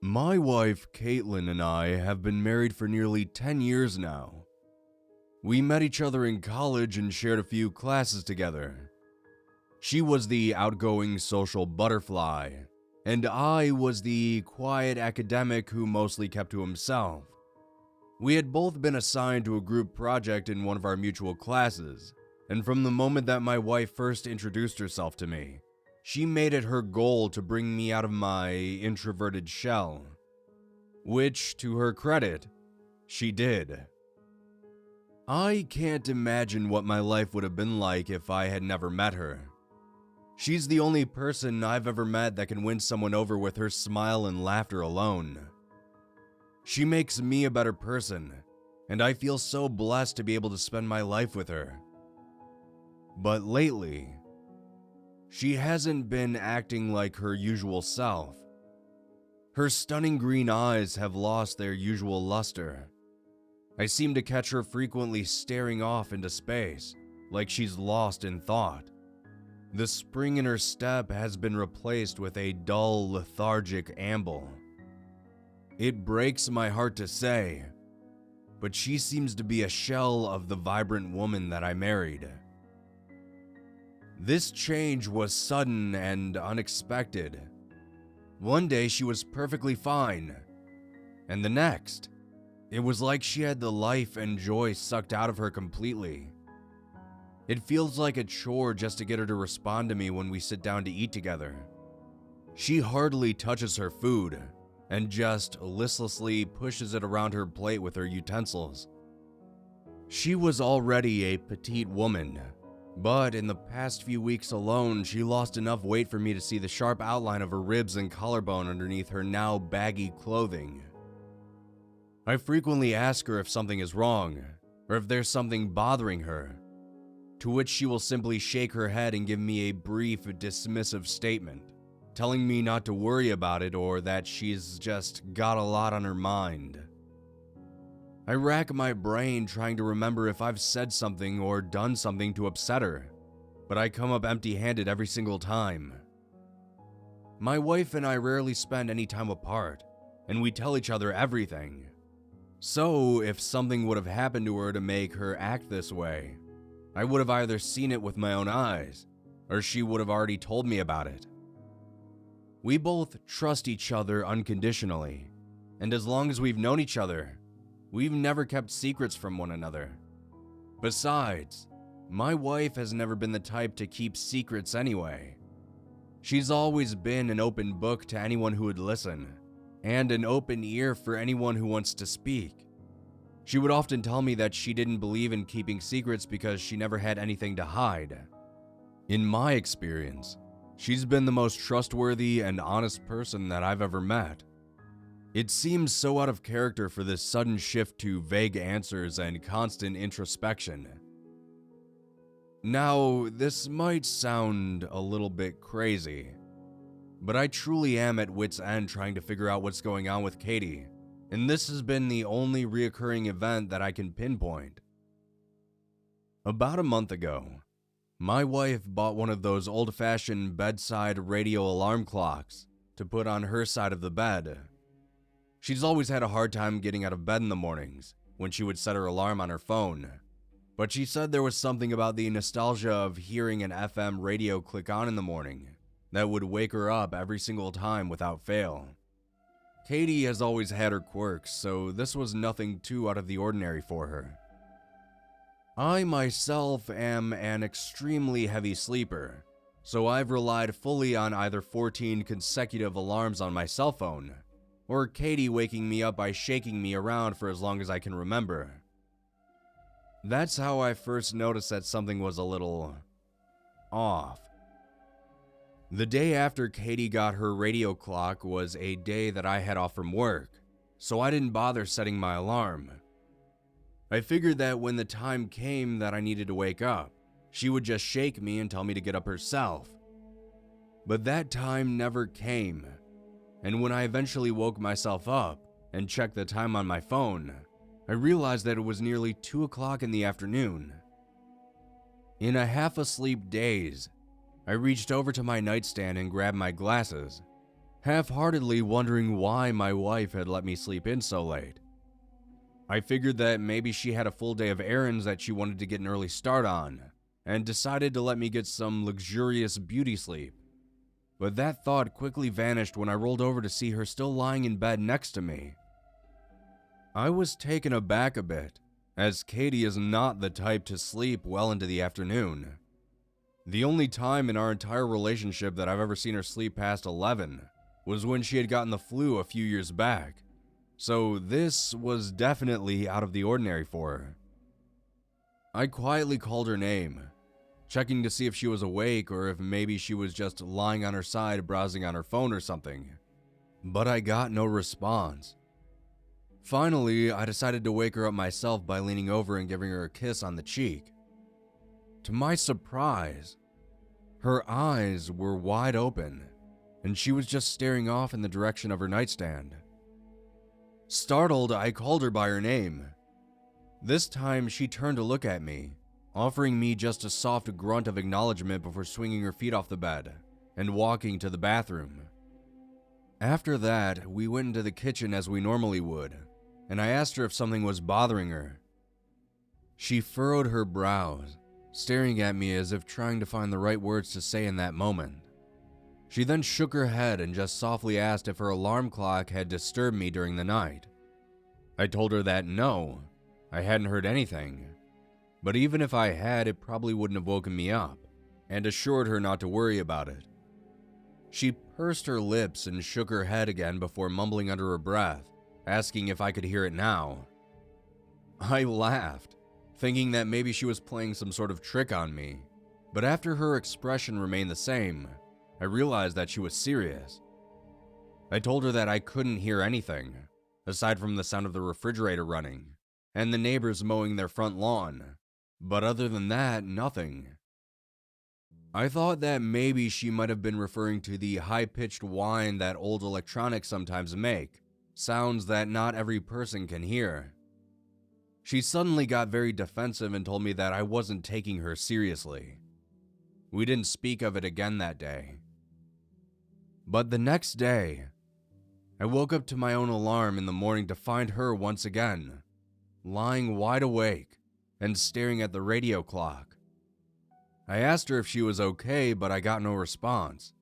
My wife, Caitlin, and I have been married for nearly 10 years now. We met each other in college and shared a few classes together. She was the outgoing social butterfly, and I was the quiet academic who mostly kept to himself. We had both been assigned to a group project in one of our mutual classes, and from the moment that my wife first introduced herself to me, she made it her goal to bring me out of my introverted shell. Which, to her credit, she did. I can't imagine what my life would have been like if I had never met her. She's the only person I've ever met that can win someone over with her smile and laughter alone. She makes me a better person, and I feel so blessed to be able to spend my life with her. But lately, she hasn't been acting like her usual self. Her stunning green eyes have lost their usual luster. I seem to catch her frequently staring off into space, like she's lost in thought. The spring in her step has been replaced with a dull, lethargic amble. It breaks my heart to say, but she seems to be a shell of the vibrant woman that I married. This change was sudden and unexpected. One day she was perfectly fine, and the next, it was like she had the life and joy sucked out of her completely. It feels like a chore just to get her to respond to me when we sit down to eat together. She hardly touches her food, and just listlessly pushes it around her plate with her utensils. She was already a petite woman, but in the past few weeks alone, she lost enough weight for me to see the sharp outline of her ribs and collarbone underneath her now baggy clothing. I frequently ask her if something is wrong, or if there's something bothering her, to which she will simply shake her head and give me a brief, dismissive statement, telling me not to worry about it or that she's just got a lot on her mind. I rack my brain trying to remember if I've said something or done something to upset her, but I come up empty-handed every single time. My wife and I rarely spend any time apart, and we tell each other everything. So, if something would have happened to her to make her act this way, I would have either seen it with my own eyes, or she would have already told me about it. We both trust each other unconditionally, and as long as we've known each other, we've never kept secrets from one another. Besides, my wife has never been the type to keep secrets anyway. She's always been an open book to anyone who would listen, and an open ear for anyone who wants to speak. She would often tell me that she didn't believe in keeping secrets because she never had anything to hide. In my experience, she's been the most trustworthy and honest person that I've ever met. It seems so out of character for this sudden shift to vague answers and constant introspection. Now, this might sound a little bit crazy, but I truly am at wit's end trying to figure out what's going on with Katie, and this has been the only reoccurring event that I can pinpoint. About a month ago, my wife bought one of those old-fashioned bedside radio alarm clocks to put on her side of the bed. She's always had a hard time getting out of bed in the mornings when she would set her alarm on her phone, but she said there was something about the nostalgia of hearing an FM radio click on in the morning that would wake her up every single time without fail. Katie has always had her quirks, so this was nothing too out of the ordinary for her. I myself am an extremely heavy sleeper, so I've relied fully on either 14 consecutive alarms on my cell phone, or Katie waking me up by shaking me around for as long as I can remember. That's how I first noticed that something was a little off. The day after Katie got her radio clock was a day that I had off from work, so I didn't bother setting my alarm. I figured that when the time came that I needed to wake up, she would just shake me and tell me to get up herself. But that time never came, and when I eventually woke myself up and checked the time on my phone, I realized that it was nearly 2 o'clock in the afternoon. In a half-asleep daze, I reached over to my nightstand and grabbed my glasses, half-heartedly wondering why my wife had let me sleep in so late. I figured that maybe she had a full day of errands that she wanted to get an early start on, and decided to let me get some luxurious beauty sleep. but that thought quickly vanished when I rolled over to see her still lying in bed next to me. I was taken aback a bit, as Katie is not the type to sleep well into the afternoon. The only time in our entire relationship that I've ever seen her sleep past 11 was when she had gotten the flu a few years back, so this was definitely out of the ordinary for her. I quietly called her name, checking to see if she was awake or if maybe she was just lying on her side browsing on her phone or something, but I got no response. Finally, I decided to wake her up myself by leaning over and giving her a kiss on the cheek. To my surprise, her eyes were wide open, and she was just staring off in the direction of her nightstand. Startled, I called her by her name. This time, she turned to look at me, offering me just a soft grunt of acknowledgement before swinging her feet off the bed and walking to the bathroom. After that, we went into the kitchen as we normally would, and I asked her if something was bothering her. She furrowed her brows, staring at me as if trying to find the right words to say in that moment. She then shook her head and just softly asked if her alarm clock had disturbed me during the night. I told her that no, I hadn't heard anything, but even if I had, it probably wouldn't have woken me up, and assured her not to worry about it. She pursed her lips and shook her head again before mumbling under her breath, asking if I could hear it now. I laughed, thinking that maybe she was playing some sort of trick on me, but after her expression remained the same, I realized that she was serious. I told her that I couldn't hear anything, aside from the sound of the refrigerator running and the neighbors mowing their front lawn, but other than that, nothing. I thought that maybe she might have been referring to the high-pitched whine that old electronics sometimes make, sounds that not every person can hear. She suddenly got very defensive and told me that I wasn't taking her seriously. We didn't speak of it again that day. But the next day, I woke up to my own alarm in the morning to find her once again, lying wide awake and staring at the radio clock. I asked her if she was okay, but I got no response.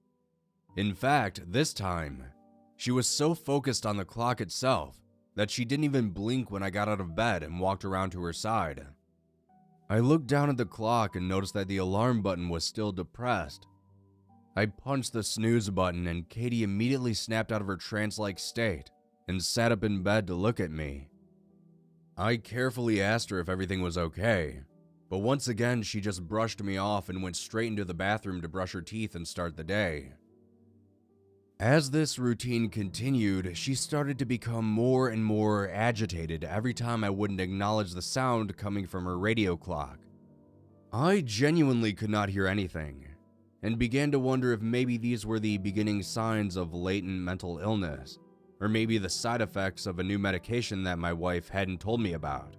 In fact, this time, she was so focused on the clock itself that she didn't even blink when I got out of bed and walked around to her side. I looked down at the clock and noticed that the alarm button was still depressed. I punched the snooze button and Katie immediately snapped out of her trance-like state and sat up in bed to look at me. I carefully asked her if everything was okay, but once again she just brushed me off and went straight into the bathroom to brush her teeth and start the day. As this routine continued, she started to become more and more agitated every time I wouldn't acknowledge the sound coming from her radio clock. I genuinely could not hear anything, and began to wonder if maybe these were the beginning signs of latent mental illness, or maybe the side effects of a new medication that my wife hadn't told me about.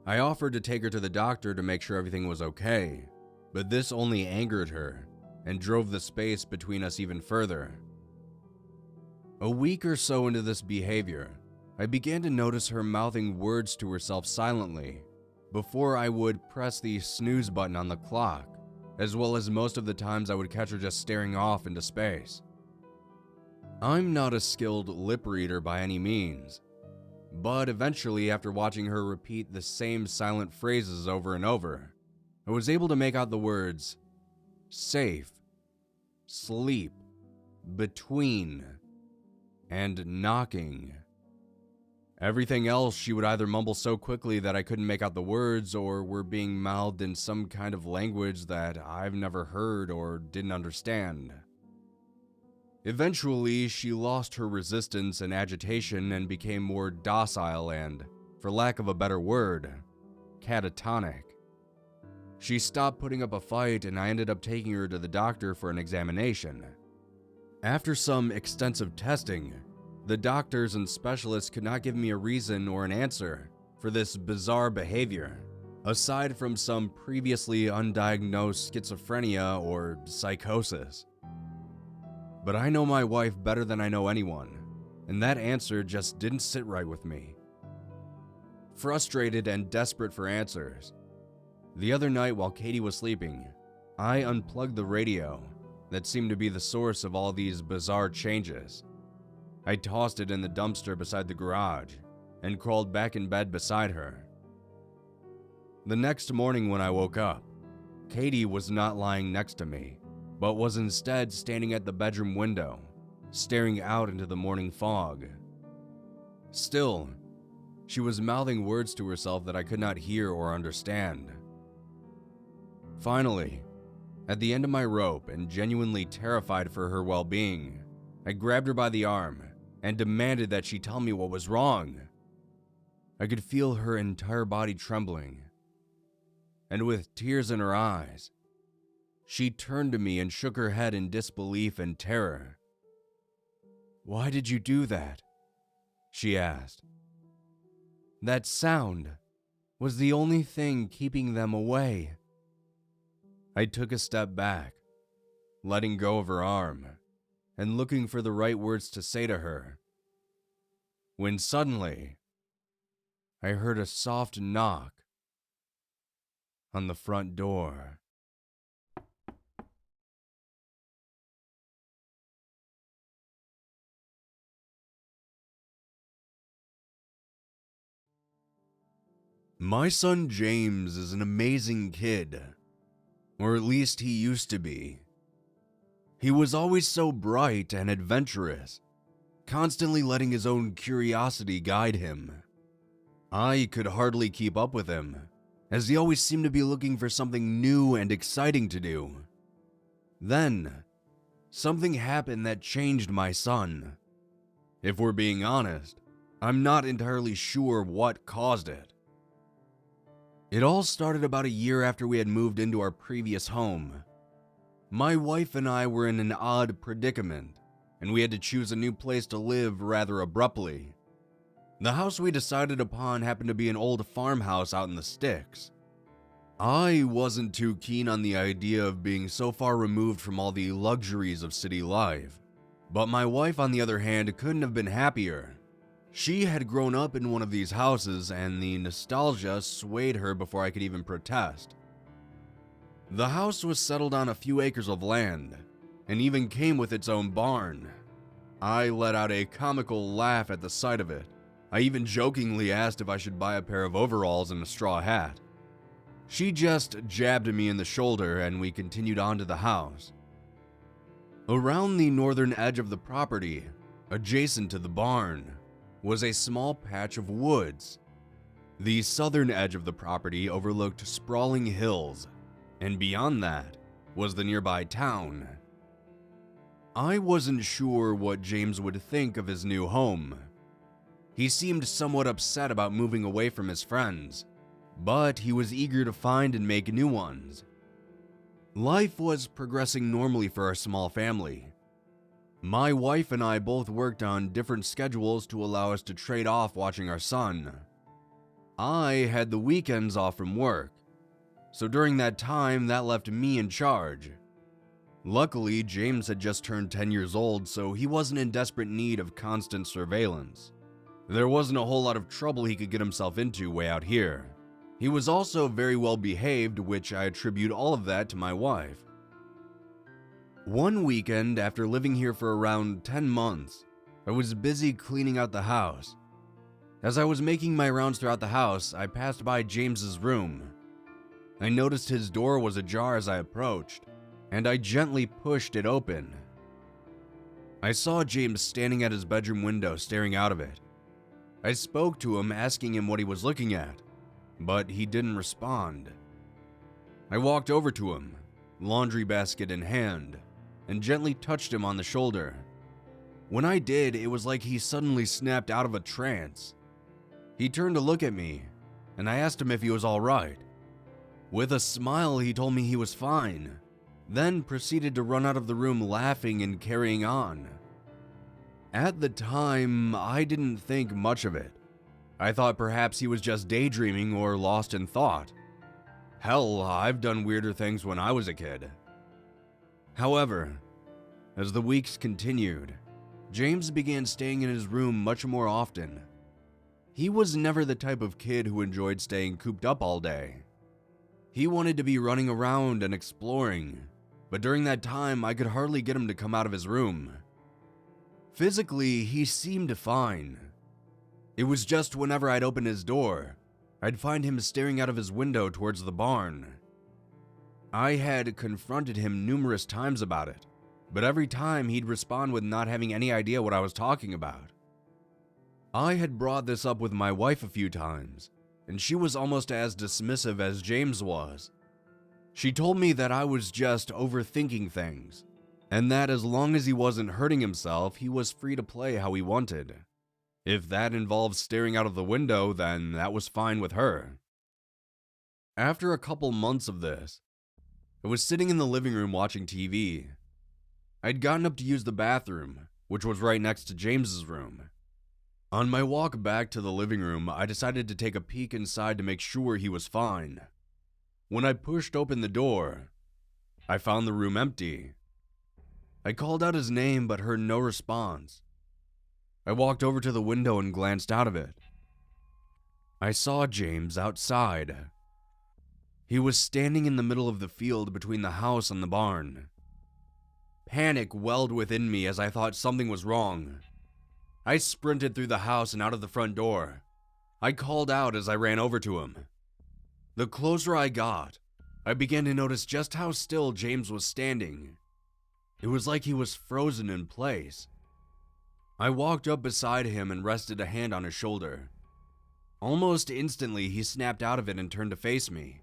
I offered to take her to the doctor to make sure everything was okay, but this only angered her and drove the space between us even further. A week or so into this behavior, I began to notice her mouthing words to herself silently before I would press the snooze button on the clock, as well as most of the times I would catch her just staring off into space. I'm not a skilled lip reader by any means, but eventually, after watching her repeat the same silent phrases over and over, I was able to make out the words safe, sleep, between, and knocking. Everything else she would either mumble so quickly that I couldn't make out the words, or were being mouthed in some kind of language that I've never heard or didn't understand. Eventually, she lost her resistance and agitation and became more docile and, for lack of a better word, catatonic. She stopped putting up a fight and I ended up taking her to the doctor for an examination. After some extensive testing, the doctors and specialists could not give me a reason or an answer for this bizarre behavior, aside from some previously undiagnosed schizophrenia or psychosis. But I know my wife better than I know anyone, and that answer just didn't sit right with me. Frustrated and desperate for answers, the other night while Katie was sleeping, I unplugged the radio that seemed to be the source of all these bizarre changes. I tossed it in the dumpster beside the garage and crawled back in bed beside her. The next morning when I woke up, Katie was not lying next to me, but was instead standing at the bedroom window, staring out into the morning fog. Still, she was mouthing words to herself that I could not hear or understand. Finally, at the end of my rope and genuinely terrified for her well-being, I grabbed her by the arm and demanded that she tell me what was wrong. I could feel her entire body trembling, and with tears in her eyes, she turned to me and shook her head in disbelief and terror. "Why did you do that?" she asked. "That sound was the only thing keeping them away." I took a step back, letting go of her arm and looking for the right words to say to her, when suddenly I heard a soft knock on the front door. My son James is an amazing kid, or at least he used to be. He was always so bright and adventurous, constantly letting his own curiosity guide him. I could hardly keep up with him, as he always seemed to be looking for something new and exciting to do. Then, something happened that changed my son. If we're being honest, I'm not entirely sure what caused it. It all started about a year after we had moved into our previous home. My wife and I were in an odd predicament, and we had to choose a new place to live rather abruptly. The house we decided upon happened to be an old farmhouse out in the sticks. I wasn't too keen on the idea of being so far removed from all the luxuries of city life, but my wife, on the other hand, couldn't have been happier. She had grown up in one of these houses, and the nostalgia swayed her before I could even protest. The house was settled on a few acres of land, and even came with its own barn. I let out a comical laugh at the sight of it. I even jokingly asked if I should buy a pair of overalls and a straw hat. She just jabbed me in the shoulder, and we continued on to the house. Around the northern edge of the property, adjacent to the barn, was a small patch of woods. The southern edge of the property overlooked sprawling hills, and beyond that was the nearby town. I wasn't sure what James would think of his new home. He seemed somewhat upset about moving away from his friends, but he was eager to find and make new ones. Life was progressing normally for our small family. My wife and I both worked on different schedules to allow us to trade off watching our son. I had the weekends off from work, so during that time that left me in charge. Luckily, James had just turned 10 years old, so he wasn't in desperate need of constant surveillance. There wasn't a whole lot of trouble he could get himself into way out here. He was also very well behaved, which I attribute all of that to my wife. One weekend, after living here for around 10 months, I was busy cleaning out the house. As I was making my rounds throughout the house, I passed by James's room. I noticed his door was ajar as I approached, and I gently pushed it open. I saw James standing at his bedroom window staring out of it. I spoke to him, asking him what he was looking at, but he didn't respond. I walked over to him, laundry basket in hand, and gently touched him on the shoulder. When I did, it was like he suddenly snapped out of a trance. He turned to look at me, and I asked him if he was all right. With a smile, he told me he was fine, then proceeded to run out of the room laughing and carrying on. At the time, I didn't think much of it. I thought perhaps he was just daydreaming or lost in thought. Hell, I've done weirder things when I was a kid. However, as the weeks continued, James began staying in his room much more often. He was never the type of kid who enjoyed staying cooped up all day. He wanted to be running around and exploring, but during that time I could hardly get him to come out of his room. Physically, he seemed fine. It was just whenever I'd open his door, I'd find him staring out of his window towards the barn. I had confronted him numerous times about it, but every time he'd respond with not having any idea what I was talking about. I had brought this up with my wife a few times, and she was almost as dismissive as James was. She told me that I was just overthinking things, and that as long as he wasn't hurting himself, he was free to play how he wanted. If that involved staring out of the window, then that was fine with her. After a couple months of this, I was sitting in the living room watching TV. I'd gotten up to use the bathroom, which was right next to James's room. On my walk back to the living room, I decided to take a peek inside to make sure he was fine. When I pushed open the door, I found the room empty. I called out his name but heard no response. I walked over to the window and glanced out of it. I saw James outside. He was standing in the middle of the field between the house and the barn. Panic welled within me as I thought something was wrong. I sprinted through the house and out of the front door. I called out as I ran over to him. The closer I got, I began to notice just how still James was standing. It was like he was frozen in place. I walked up beside him and rested a hand on his shoulder. Almost instantly, he snapped out of it and turned to face me.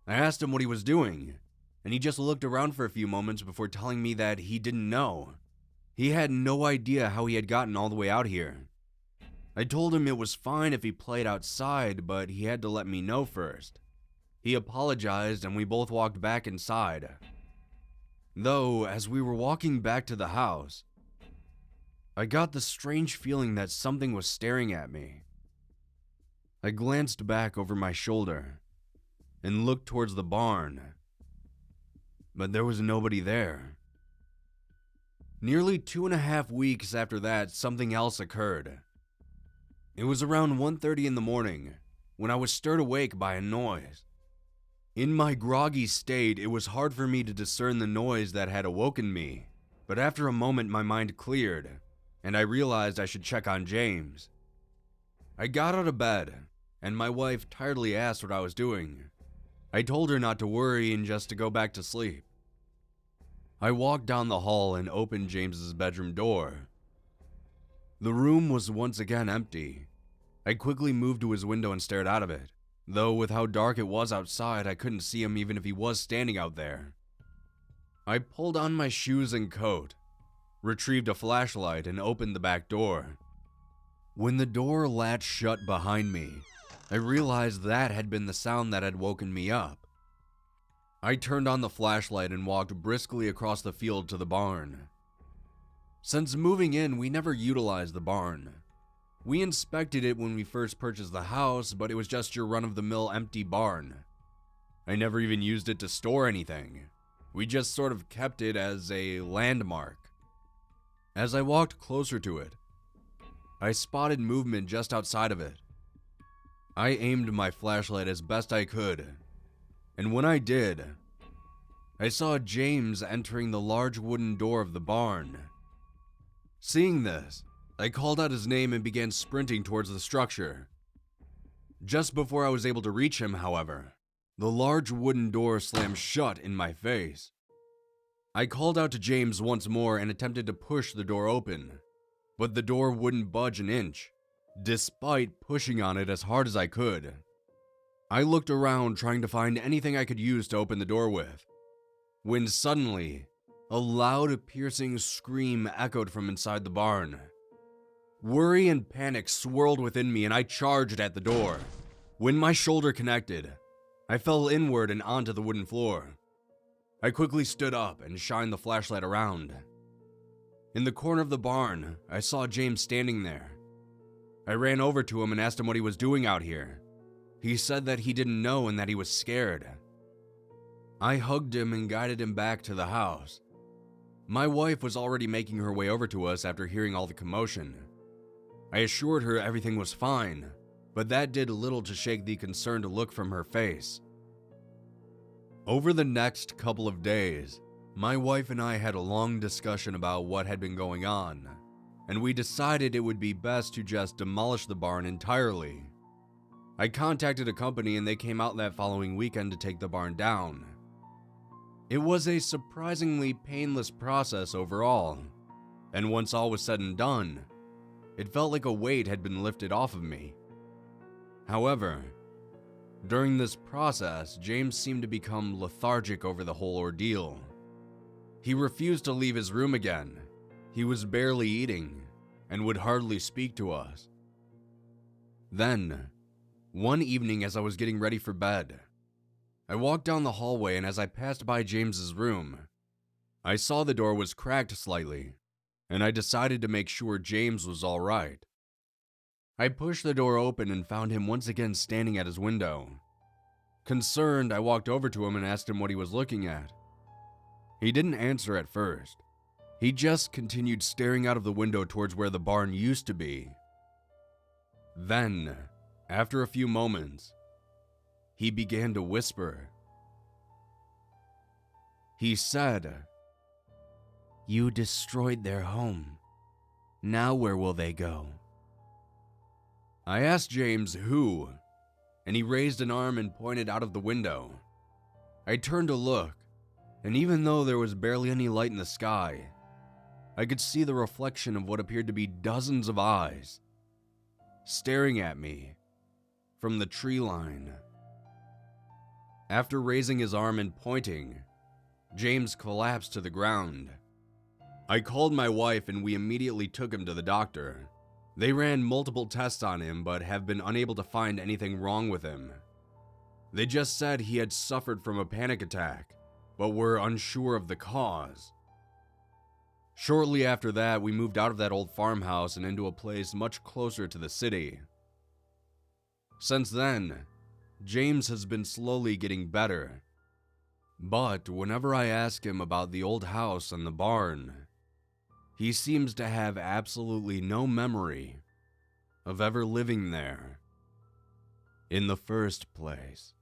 I asked him what he was doing, and he just looked around for a few moments before telling me that he didn't know. He had no idea how he had gotten all the way out here. I told him it was fine if he played outside, but he had to let me know first. He apologized and we both walked back inside. Though, as we were walking back to the house, I got the strange feeling that something was staring at me. I glanced back over my shoulder and looked towards the barn, but there was nobody there. Nearly 2.5 weeks after that, something else occurred. It was around 1:30 in the morning when I was stirred awake by a noise. In my groggy state, it was hard for me to discern the noise that had awoken me, but after a moment my mind cleared, and I realized I should check on James. I got out of bed, and my wife tiredly asked what I was doing. I told her not to worry and just to go back to sleep. I walked down the hall and opened James's bedroom door. The room was once again empty. I quickly moved to his window and stared out of it, though with how dark it was outside, I couldn't see him even if he was standing out there. I pulled on my shoes and coat, retrieved a flashlight, and opened the back door. When the door latched shut behind me, I realized that had been the sound that had woken me up. I turned on the flashlight and walked briskly across the field to the barn. Since moving in, we never utilized the barn. We inspected it when we first purchased the house, but it was just your run-of-the-mill empty barn. I never even used it to store anything. We just sort of kept it as a landmark. As I walked closer to it, I spotted movement just outside of it. I aimed my flashlight as best I could, and when I did, I saw James entering the large wooden door of the barn. Seeing this, I called out his name and began sprinting towards the structure. Just before I was able to reach him, however, the large wooden door slammed shut in my face. I called out to James once more and attempted to push the door open, but the door wouldn't budge an inch, despite pushing on it as hard as I could. I looked around trying to find anything I could use to open the door with, when suddenly, a loud, piercing scream echoed from inside the barn. Worry and panic swirled within me and I charged at the door. When my shoulder connected, I fell inward and onto the wooden floor. I quickly stood up and shined the flashlight around. In the corner of the barn, I saw James standing there. I ran over to him and asked him what he was doing out here. He said that he didn't know and that he was scared. I hugged him and guided him back to the house. My wife was already making her way over to us after hearing all the commotion. I assured her everything was fine, but that did little to shake the concerned look from her face. Over the next couple of days, My wife and I had a long discussion about what had been going on, and we decided it would be best to just demolish the barn entirely. I contacted a company and they came out that following weekend to take the barn down. It was a surprisingly painless process overall, and once all was said and done, it felt like a weight had been lifted off of me. However, during this process, James seemed to become lethargic over the whole ordeal. He refused to leave his room again. He was barely eating and would hardly speak to us. Then, one evening as I was getting ready for bed, I walked down the hallway, and as I passed by James's room, I saw the door was cracked slightly, and I decided to make sure James was all right. I pushed the door open and found him once again standing at his window. Concerned, I walked over to him and asked him what he was looking at. He didn't answer at first. He just continued staring out of the window towards where the barn used to be. Then, after a few moments, he began to whisper. He said, "You destroyed their home. Now where will they go?" I asked James who, and he raised an arm and pointed out of the window. I turned to look, and even though there was barely any light in the sky, I could see the reflection of what appeared to be dozens of eyes staring at me from the tree line. After raising his arm and pointing, James collapsed to the ground. I called my wife and we immediately took him to the doctor. They ran multiple tests on him but have been unable to find anything wrong with him. They just said he had suffered from a panic attack, but were unsure of the cause. Shortly after that, we moved out of that old farmhouse and into a place much closer to the city. Since then, James has been slowly getting better. But whenever I ask him about the old house and the barn, he seems to have absolutely no memory of ever living there in the first place.